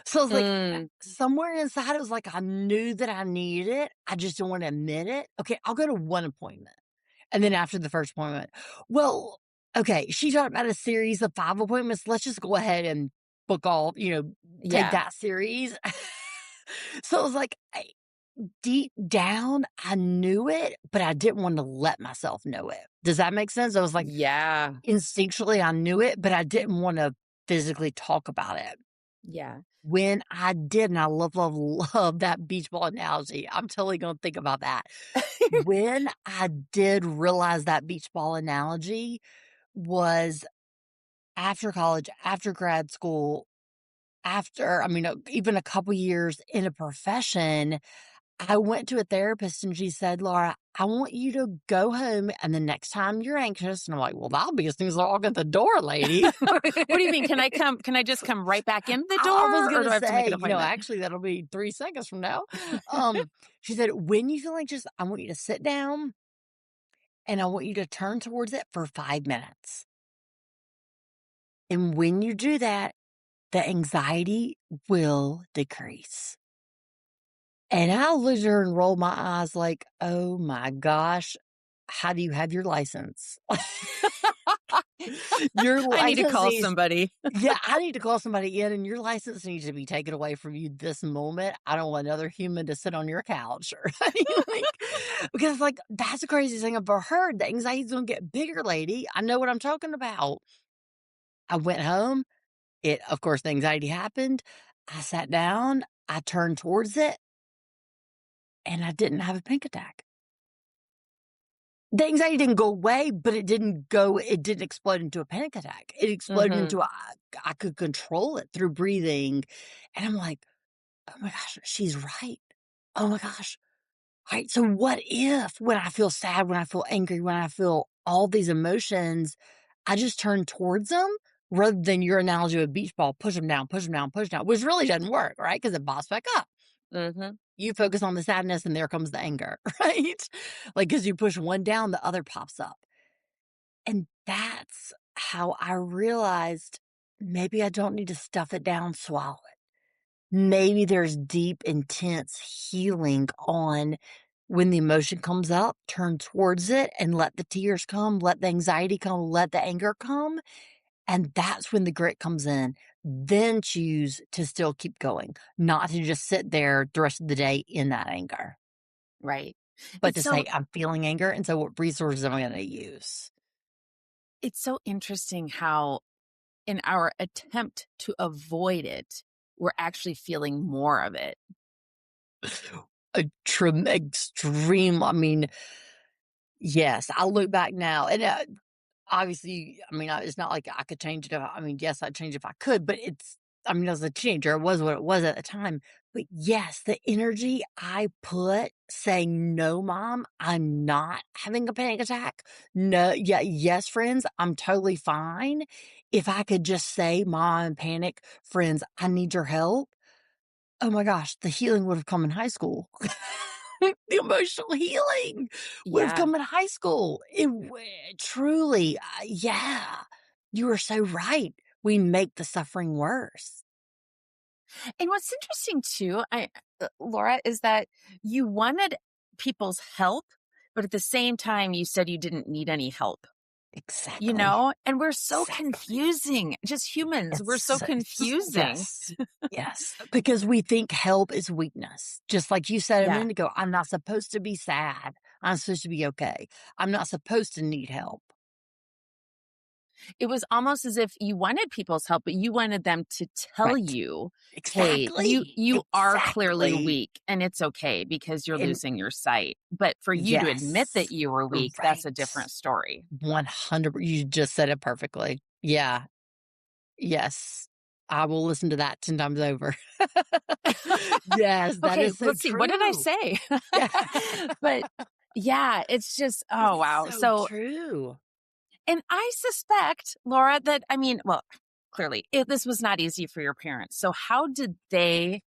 So, it's like, Mm, somewhere inside, it was like I knew that I needed it, I just didn't wanna admit it. "Okay, I'll go to one appointment." And then after the first appointment, "Well, okay, she talked about a series of 5 appointments, let's just go ahead and book all take yeah. that series." So, it was like, deep down, I knew it, but I didn't wanna let myself know it. Does that make sense? I was like, Yeah. instinctually, I knew it, but I didn't wanna physically talk about it. Yeah. When I did, and I love, love, love that beach ball analogy, I'm totally gonna think about that. When I did realize that beach ball analogy was after college, after grad school, even a couple years in a profession, I went to a therapist and she said, "Laura, I want you to go home and the next time you're anxious," and I'm like, "Well, that'll be as soon as I walk in the door, lady." What do you mean? Can I just come right back in the I was door or do gonna I have to make an say, appointment? actually, that'll be 3 seconds from now. Um, she said, "When you feel anxious, I want you to sit down and I want you to turn towards it for 5 minutes. And when you do that, the anxiety will decrease." And I looked at her and rolled my eyes like, "Oh my gosh, how do you have your license?" Your I need to license call needs somebody. Yeah, I need to call somebody in, and your license needs to be taken away from you this moment. I don't want another human to sit on your couch or like, because, like, that's the craziest thing I've ever heard. The anxiety's gonna get bigger, lady. I know what I'm talking about. I went home. Of course, the anxiety happened. I sat down, I turned towards it, and I didn't have a panic attack. The anxiety didn't go away, but it didn't explode into a panic attack. It exploded Mhm. into I could control it through breathing. And I'm like, "Oh my gosh, she's right. Oh my gosh." Right. So what if when I feel sad, when I feel angry, when I feel all these emotions, I just turn towards them rather than your analogy of a beach ball, push them down, push them down, push down, which really doesn't work, right? Because it pops back up. Mhm. You focus on the sadness and there comes the anger, right? Like, because you push one down, the other pops up. And that's how I realized maybe I don't need to stuff it down, swallow it. Maybe there's deep, intense healing on when the emotion comes up, turn towards it and let the tears come, let the anxiety come, let the anger come. And that's when the grit comes in. Then choose to still keep going, not to just sit there the rest of the day in that anger, Right. but It's to so say, I'm feeling anger. And so, what resources am I going to use? it's so interesting how in our attempt to avoid it, we're actually feeling more of it. Extreme. I mean, yes, I look back now and obviously, it's not like I could change it. Yes, I'd change if I could, but as a teenager, it was what it was at the time. But yes, the energy I put saying, "No, mom, I'm not having a panic attack. No, yeah, yes, friends, I'm totally fine." If I could just say, "Mom, I'm in panic, friends, I need your help." Oh my gosh, the healing would have come in high school. The emotional healing would have Yeah. come in high school. Truly, yeah, you are so right. We make the suffering worse. And what's interesting too, Laura, is that you wanted people's help, but at the same time, you said you didn't need any help. Exactly. And we're so Exactly. confusing. Just humans, we're so confusing. Yes. Yes. Because we think help is weakness. Just like you said a Yeah. minute ago, I'm not supposed to be sad. I'm supposed to be okay. I'm not supposed to need help. It was almost as if you wanted people's help, but you wanted them to tell Right. you, "Hey, Exactly. you are clearly Exactly. weak and it's okay because you're And losing your sight." But for you to admit yes. that you were weak, that's Right. a different story. 100 you just said it perfectly. Yeah. Yes. I will listen to that 10 times over. Yes, that Okay, is so let's see. What did I true. say? Yeah. But Yeah, it's just, oh, wow. So So, true. and I suspect, Laura, that, I mean, well, clearly this was not easy for your parents. So how did they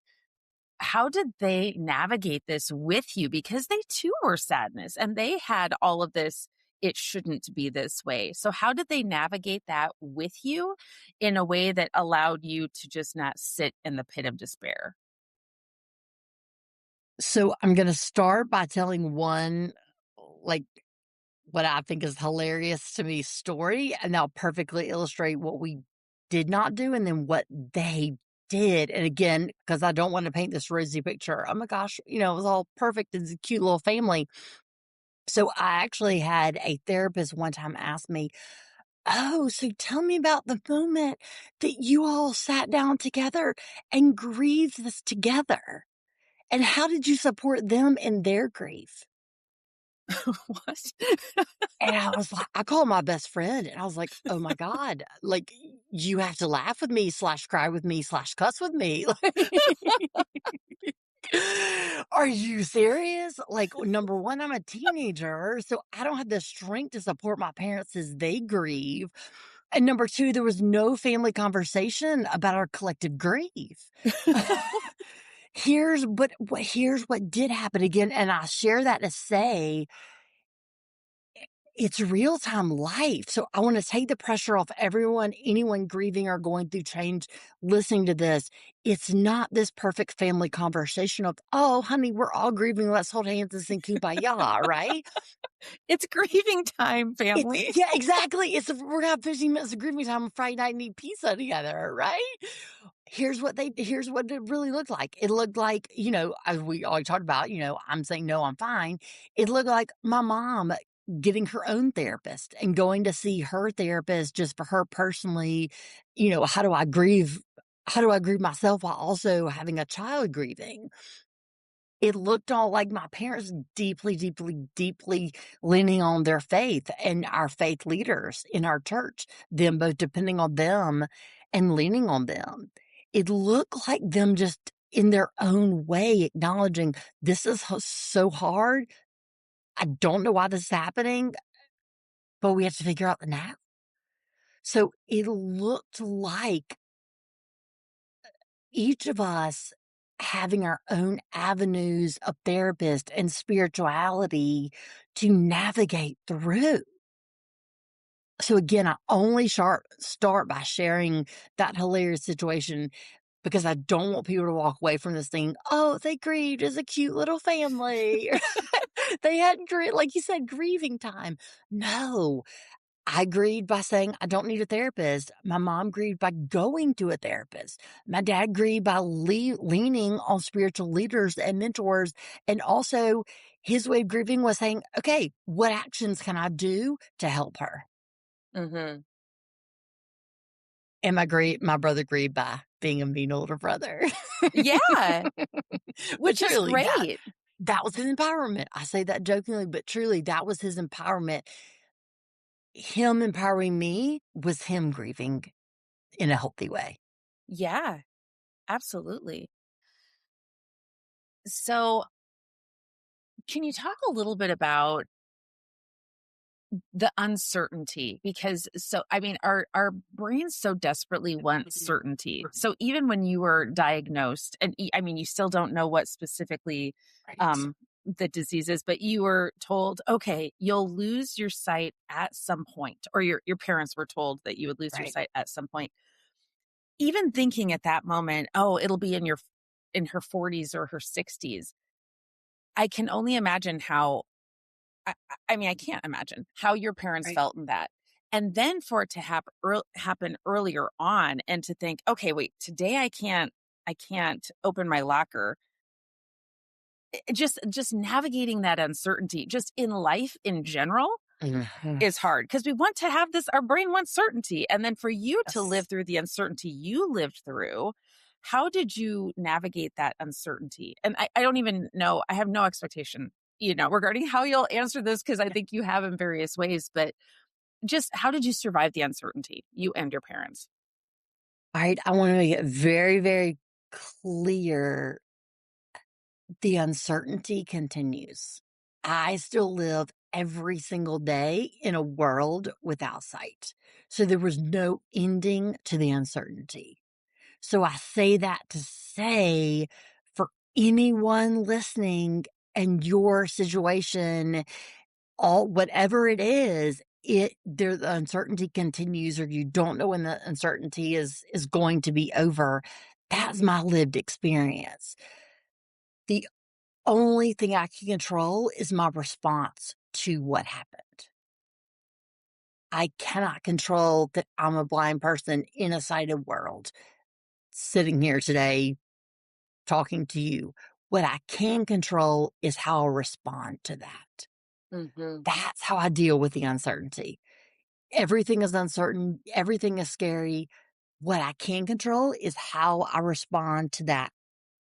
navigate this with you? Because they too were sadness and they had all of this, it shouldn't be this way. So how did they navigate that with you in a way that allowed you to just not sit in the pit of despair? So I'm going to start by telling one, like, what I think is hilarious to me story, and that'll perfectly illustrate what we did not do and then what they did. And again, because I don't want to paint this rosy picture, oh my gosh, it was all perfect. It's a cute little family. So I actually had a therapist one time ask me, "Oh, so tell me about the moment that you all sat down together and grieved this together. And how did you support them in their grief?" What? And I was like, I called my best friend and I was like, "Oh my God, like you have to laugh with me slash cry with me slash cuss with me." Are you serious? Like, number one, I'm a teenager, so I don't have the strength to support my parents as they grieve. And number two, there was no family conversation about our collective grief. Here's what did happen again, and I share that to say it's real time life. So I want to take the pressure off anyone grieving or going through change, listening to this. It's not this perfect family conversation of, "Oh, honey, we're all grieving. Let's hold hands and sing kumbaya," right? It's grieving time, It's, family. yeah, exactly. We're gonna have 15 minutes of grieving time on Friday night and eat pizza together, right? Here's what it really looked like. It looked like, as we always talked about, I'm saying, "No, I'm fine." It looked like my mom getting her own therapist and going to see her therapist just for her personally. How do I grieve? How do I grieve myself while also having a child grieving? It looked all like my parents deeply, deeply, deeply leaning on their faith and our faith leaders in our church, them both depending on them and leaning on them. It looked like them just in their own way acknowledging this is so hard. I don't know why this is happening, but we have to figure out the now. So it looked like each of us having our own avenues of therapist and spirituality to navigate through. So again, I only start by sharing that hilarious situation because I don't want people to walk away from this thing. "Oh, they grieved as a cute little family." They had, like you said, grieving time. No, I grieved by saying, "I don't need a therapist." My mom grieved by going to a therapist. My dad grieved by leaning on spiritual leaders and mentors. And also, his way of grieving was saying, "Okay, what actions can I do to help her?" Hmm. And my brother grieved by being a mean older brother. Yeah, But which is truly, great. that was his empowerment. I say that jokingly, but truly, that was his empowerment. Him empowering me was him grieving in a healthy way. Yeah, absolutely. So, can you talk a little bit about the uncertainty? Because I mean, our brains so desperately want certainty. So even when you were diagnosed, and I mean, you still don't know what specifically Right. um the disease is, but you were told, okay, you'll lose your sight at some point, or your parents were told that you would lose your Right. sight at some point. Even thinking at that moment, oh, it'll be in her 40s or her 60s. I can only imagine how I mean, I can't imagine how your parents Right. felt in that. And then for it to happen earlier on and to think, okay, wait, today I can't open my locker. Just navigating that uncertainty just in life in general Mhm. is hard because we want to have this, our brain wants certainty. And then for you to live Yes. through the uncertainty you lived through, how did you navigate that uncertainty? And I don't even know, I have no expectation, regarding how you'll answer this because I Yeah. think you have in various ways, but just how did you survive the uncertainty, you and your parents? Alright, I wanna make it very, very clear, the uncertainty continues. I still live every single day in a world without sight. So there was no ending to the uncertainty. So I say that to say for anyone listening and your situation, all whatever it is, the uncertainty continues, or you don't know when the uncertainty is going to be over. That's my lived experience. The only thing I can control is my response to what happened. I cannot control that I'm a blind person in a sighted world sitting here today talking to you. What I can control is how I respond to that. Mm-hmm. That's how I deal with the uncertainty. Everything is uncertain, everything is scary. What I can control is how I respond to that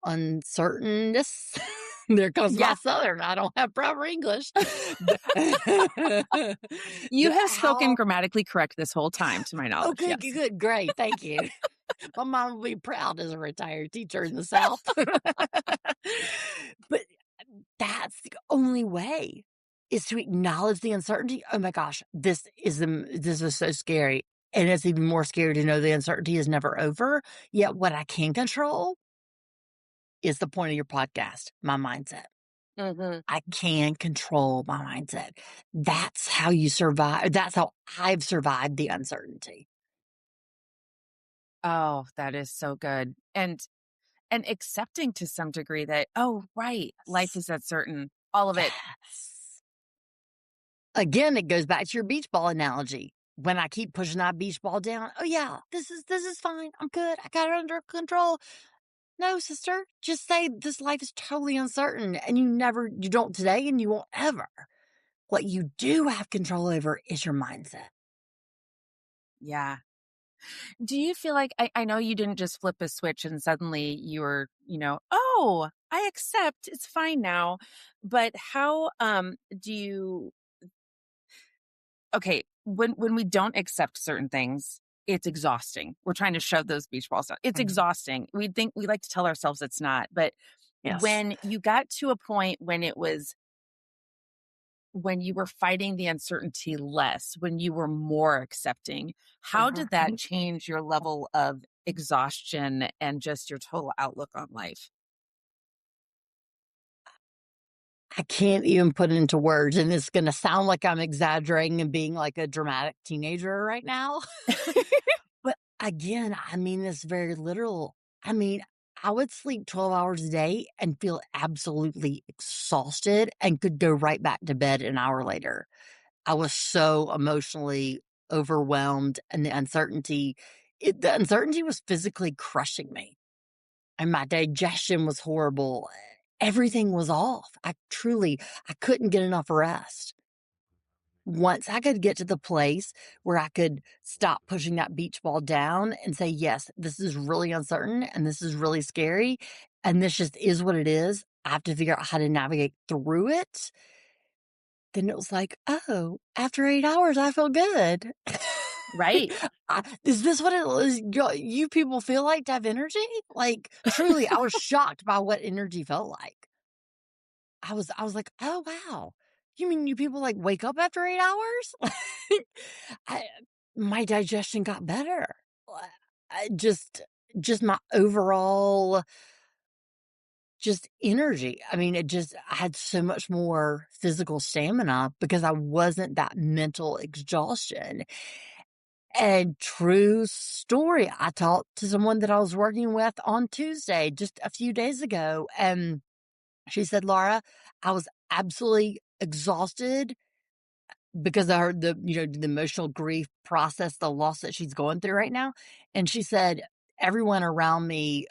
uncertainness. There comes my Yeah. Southern. I don't have proper English. You have spoken How? grammatically correct this whole time, to my Oh, knowledge. good, Yes. good, good, great. Thank you. My mom will be proud as a retired teacher in the South. But that's the only way is to acknowledge the uncertainty. Oh my gosh, this is so scary. And it's even more scary to know the uncertainty is never over. Yet what I can control is the point of your podcast, my mindset. Mm-hmm. I can control my mindset. That's how you survive. That's how I've survived the uncertainty. Oh, that is so good. And accepting to some degree that, oh, right, life is uncertain. All of it. Yes. Again, it goes back to your beach ball analogy. When I keep pushing that beach ball down, oh yeah, this is fine. I'm good. I got it under control. No, sister, just say this life is totally uncertain and you don't today and you won't ever. What you do have control over is your mindset. Yeah. Do you feel like I know you didn't just flip a switch and suddenly you were, oh, I accept, it's fine now. But how do you okay, when we don't accept certain things, it's exhausting. We're trying to shove those beach balls down. It's Mhm. exhausting. We like to tell ourselves it's not. But Yes. when you got to a point when you were fighting the uncertainty less, when you were more accepting, how did that Mhm. change your level of exhaustion and just your total outlook on life? I can't even put it into words, and it's going to sound like I'm exaggerating and being like a dramatic teenager right now. But again, I mean this very literal. I mean, I would sleep 12 hours a day and feel absolutely exhausted and could go right back to bed an hour later. I was so emotionally overwhelmed, and the uncertainty was physically crushing me, and my digestion was horrible. Everything was off. I couldn't get enough rest. Once I could get to the place where I could stop pushing that beach ball down and say, yes, this is really uncertain and this is really scary. And this just is what it is. I have to figure out how to navigate through it. Then it was like, oh, after 8 hours, I feel good. Right. Is this what it is? You people feel like to have energy? Like, truly, I was shocked by what energy felt like. I was like, "Oh, wow. You mean you people, like, wake up after 8 hours?" Like, I my digestion got better. I just my overall just energy. I mean, I had so much more physical stamina because I wasn't that mental exhaustion. And true story, I talked to someone that I was working with on Tuesday, just a few days ago, and she said, "Laura, I was absolutely exhausted because I heard the emotional grief process, the loss that she's going through right now." And she said, everyone around me,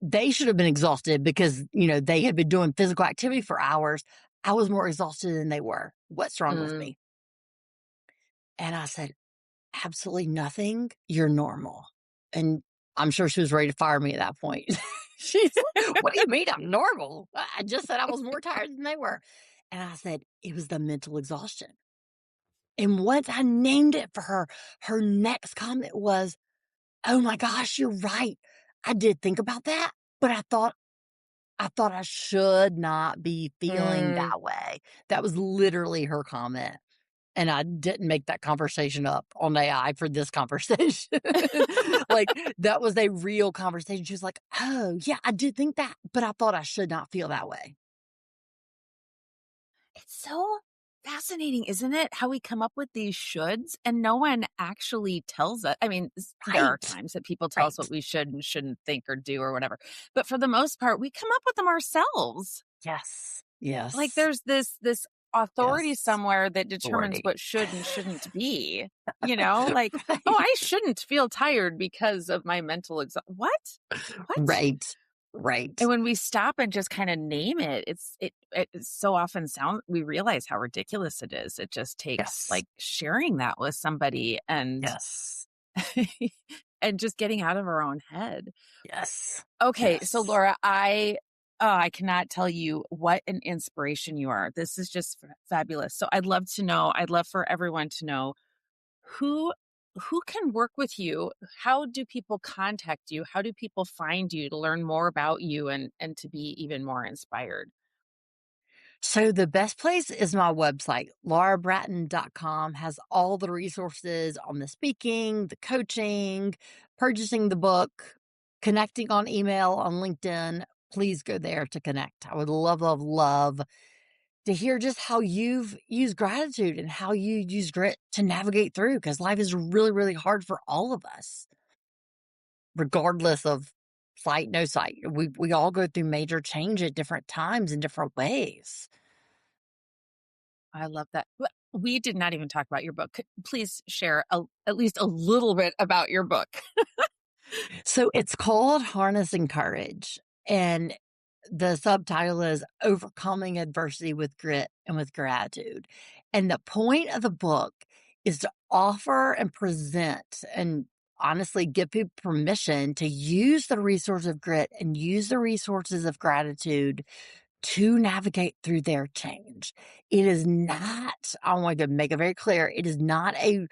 they should have been exhausted because, they had been doing physical activity for hours. I was more exhausted than they were. What's wrong with Mm. me? And I said, absolutely nothing. You're normal. And I'm sure she was ready to fire me at that point. She's, what do you mean I'm normal? I just said I was more tired than they were. And I said, it was the mental exhaustion. And once I named it for her, her next comment was, oh my gosh, you're right. I did think about that, but I thought I thought I should not be feeling Mm, that way. That was literally her comment. And I didn't make that conversation up on AI for this conversation. Like, that was a real conversation. She was like, "Oh, yeah, I did think that, but I thought I should not feel that way." it's so fascinating, isn't it? How we come up with these shoulds and no one actually tells us. I mean, there are Right, times that people tell us what right. we should and shouldn't think or do or whatever. But for the most part, we come up with them ourselves. Yes, Like yes, there's this authority yes. somewhere that determines Authority. what should and shouldn't be. Like, oh, Right, I shouldn't feel tired because of my mental What? What? right, right. And when we stop and just kind of name it, it so often sounds we realize how ridiculous it is. It just takes Yes, like sharing that with somebody and yes, and just getting out of our own head. yes, Okay, so yes. Laura, I cannot tell you what an inspiration you are. This is just fabulous. So I'd love to know, I'd love for everyone to know who who can work with you. How do people contact you? How do people find you to learn more about you and to be even more inspired? So the best place is my website. laurabratton.com has all the resources on the speaking, the coaching, purchasing the book, connecting on email, on LinkedIn. Please go there to connect. I would love, love, love to hear just how you've used gratitude and how you use grit to navigate through, because life is really, really hard for all of us, regardless of sight, no sight. We all go through major change at different times in different ways. I love that. We did not even talk about your book. Please share at least a little bit about your book. So it's called Harnessing Courage, and the subtitle is Overcoming Adversity with Grit and with Gratitude. And the point of the book is to offer and present and honestly give people permission to use the resource of grit and use the resources of gratitude to navigate through their change. It is not, I want to make it very clear, it is not a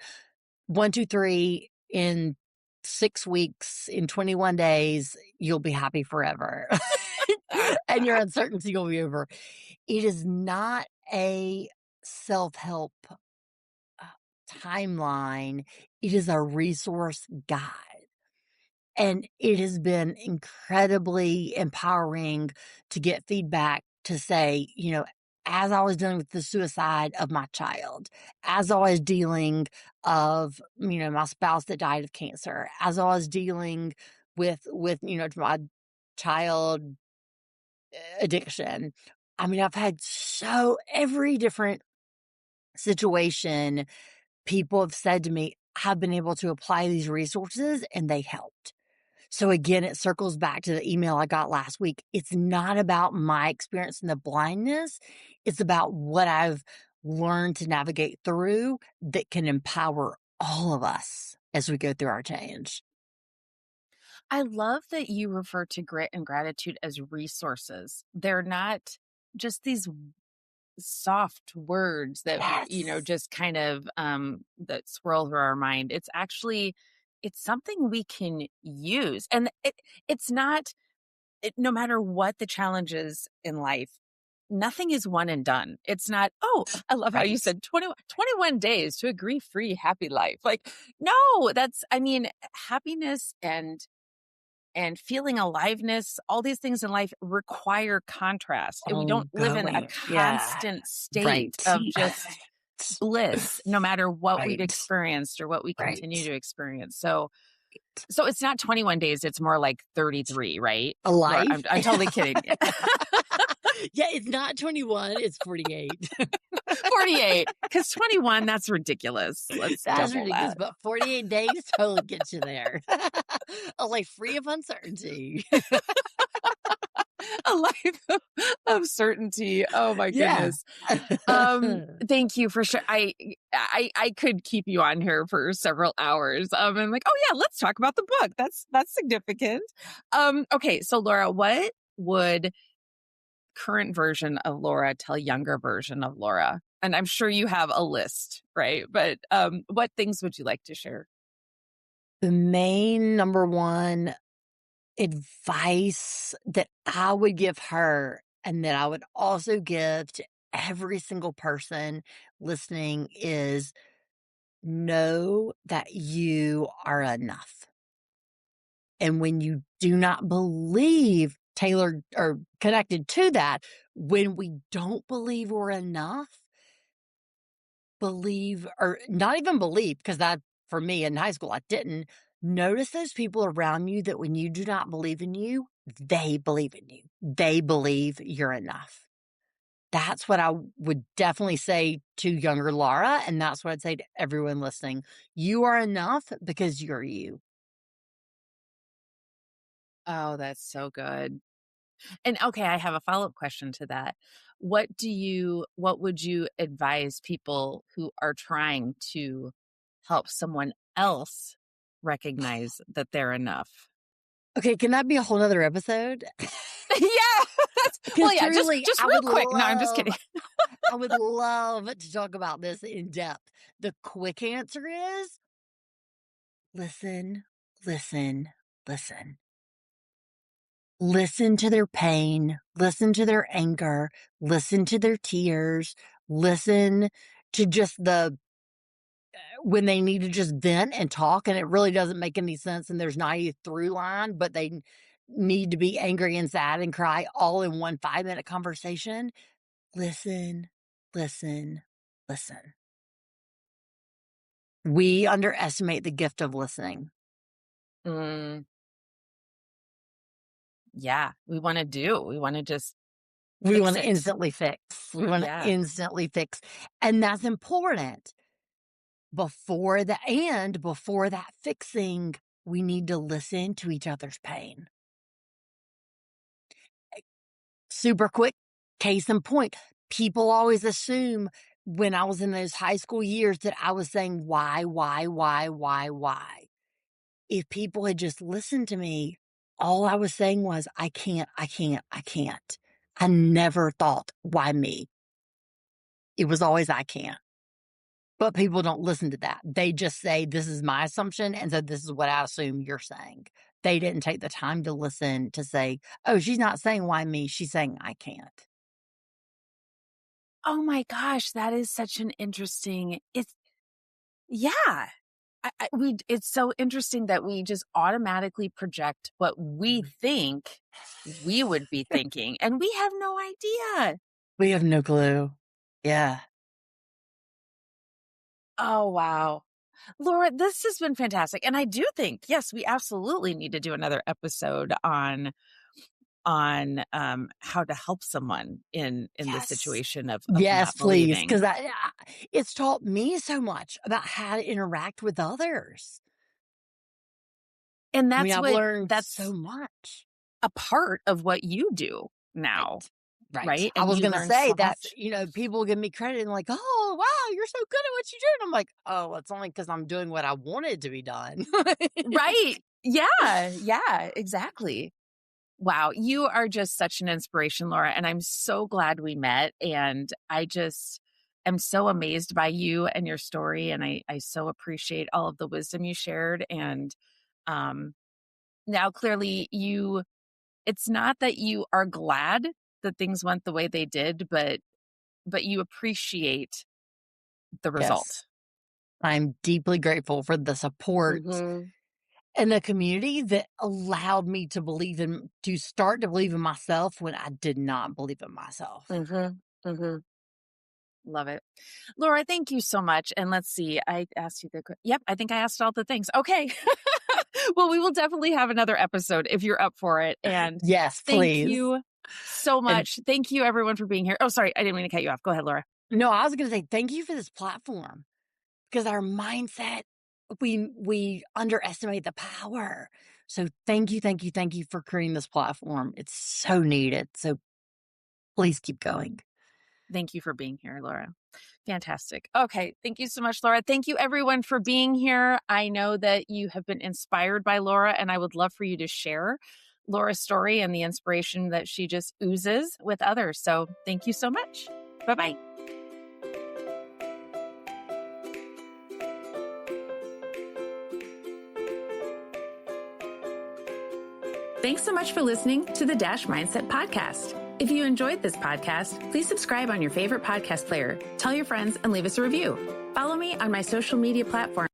1, 2, 3 in 6 weeks, in 21 days, you'll be happy forever. And your uncertainty will be over. It is not a self-help timeline. It is a resource guide. And it has been incredibly empowering to get feedback to say, as I was dealing with the suicide of my child, as I was dealing of, my spouse that died of cancer, as I was dealing with, my child addiction. I mean, I've had so every different situation, people have said to me, I've been able to apply these resources and they helped. So again, it circles back to the email I got last week. It's not about my experience in the blindness. It's about what I've learned to navigate through that can empower all of us as we go through our change. I love that you refer to grit and gratitude as resources. They're not just these soft words that Yes. just kind of that swirl through our mind. It's something we can use, and it's not no matter what the challenges in life, nothing is one and done. It's not, oh, I love how you Right. said 21 days to a grief free happy life. Like, no, I mean, happiness and feeling aliveness, all these things in life require contrast. And we don't live in a Ongoing. Yeah. constant state Right. of just bliss, no matter what we've Right. experienced or what we continue Right. to experience. So it's not 21 days, it's more like 33, right? A Laura, life? I'm totally kidding. Yeah, it's not 21, it's 48. 48, because 21, that's ridiculous. Let's That's double ridiculous, that. but 48 days totally gets you there. A life free of uncertainty. A life of certainty. Oh my Yeah. goodness. Thank you for sure. I could keep you on here for several hours. I'm like, oh yeah, let's talk about the book. That's significant. Okay, so Laura, what would current version of Laura tell younger version of Laura? And I'm sure you have a list, right? But what things would you like to share? The main number one advice that I would give her and that I would also give to every single person listening is know that you are enough. And when you do not believe tailored or connected to that, when we don't believe we're enough, believe or not even believe, because that for me in high school, I didn't notice those people around you that when you do not believe in you, they believe in you. They believe you're enough. That's what I would definitely say to younger Laura. And that's what I'd say to everyone listening. You are enough because you're you. Oh, that's so good. And okay, I have a follow-up question to that. What would you advise people who are trying to help someone else recognize that they're enough? Okay, can that be a whole nother episode? Yeah. Because Well, yeah, just truly, just real quick. No, I'm just kidding. I would love to talk about this in depth. The quick answer is listen, listen, listen. Listen to their pain, listen to their anger, listen to their tears, listen to just when they need to just vent and talk and it really doesn't make any sense and there's not a through line, but they need to be angry and sad and cry all in one 5-minute conversation. Listen, listen, listen. We underestimate the gift of listening. Mm, yeah, we want to just We fix want to it. instantly fix. We want to Yeah. instantly fix. And that's important. Before that fixing, we need to listen to each other's pain. Super quick case in point. People always assume when I was in those high school years that I was saying, why? If people had just listened to me, all I was saying was, I can't. I never thought, why me? It was always, I can't. But people don't listen to that. They just say, this is my assumption. And so this is what I assume you're saying. They didn't take the time to listen to say, oh, she's not saying why me. She's saying, I can't. Oh my gosh, that is such an interesting. It's yeah. It's so interesting that we just automatically project what we think we would be thinking, and we have no idea. We have no clue. Yeah. Oh, wow. Laura, this has been fantastic. And I do think, yes, we absolutely need to do another episode on how to help someone in the Yes. situation of Yes, not please. believing. Because it's taught me so much about how to interact with others. And I mean, I've learned so that's much. a part of what you do Right. now, Right. right? I And was you going to learn say so that's, much. people give me credit and like, oh, wow, you're so good at what you do. And I'm like, oh, it's only because I'm doing what I wanted to be done. Right. Yeah. Yeah, exactly. Wow, you are just such an inspiration, Laura, and I'm so glad we met. And I just am so amazed by you and your story. And I so appreciate all of the wisdom you shared. And um, now clearly it's not that you are glad that things went the way they did, but you appreciate the Yes. result. I'm deeply grateful for the support Mm-hmm. and the community that allowed me to start to believe in myself when I did not believe in myself. Mm-hmm. Mm-hmm. Love it. Laura, thank you so much. And let's see, I asked you yep, I think I asked all the things. Okay. Well, we will definitely have another episode if you're up for it. And Yes, thank please. you so And much. Thank you, everyone, for being here. Oh, sorry. I didn't mean to cut you off. Go ahead, Laura. no, I was going to say thank you for this platform because our mindset, we underestimate the power. So thank you for creating this platform. It's so needed. So please keep going. Thank you for being here, Laura. Fantastic. Okay. Thank you so much, Laura. Thank you, everyone, for being here. I know that you have been inspired by Laura, and I would love for you to share Laura's story and the inspiration that she just oozes with others. So thank you so much. Bye bye. Thanks so much for listening to the Dash Mindset Podcast. If you enjoyed this podcast, please subscribe on your favorite podcast player, tell your friends, and leave us a review. Follow me on my social media platforms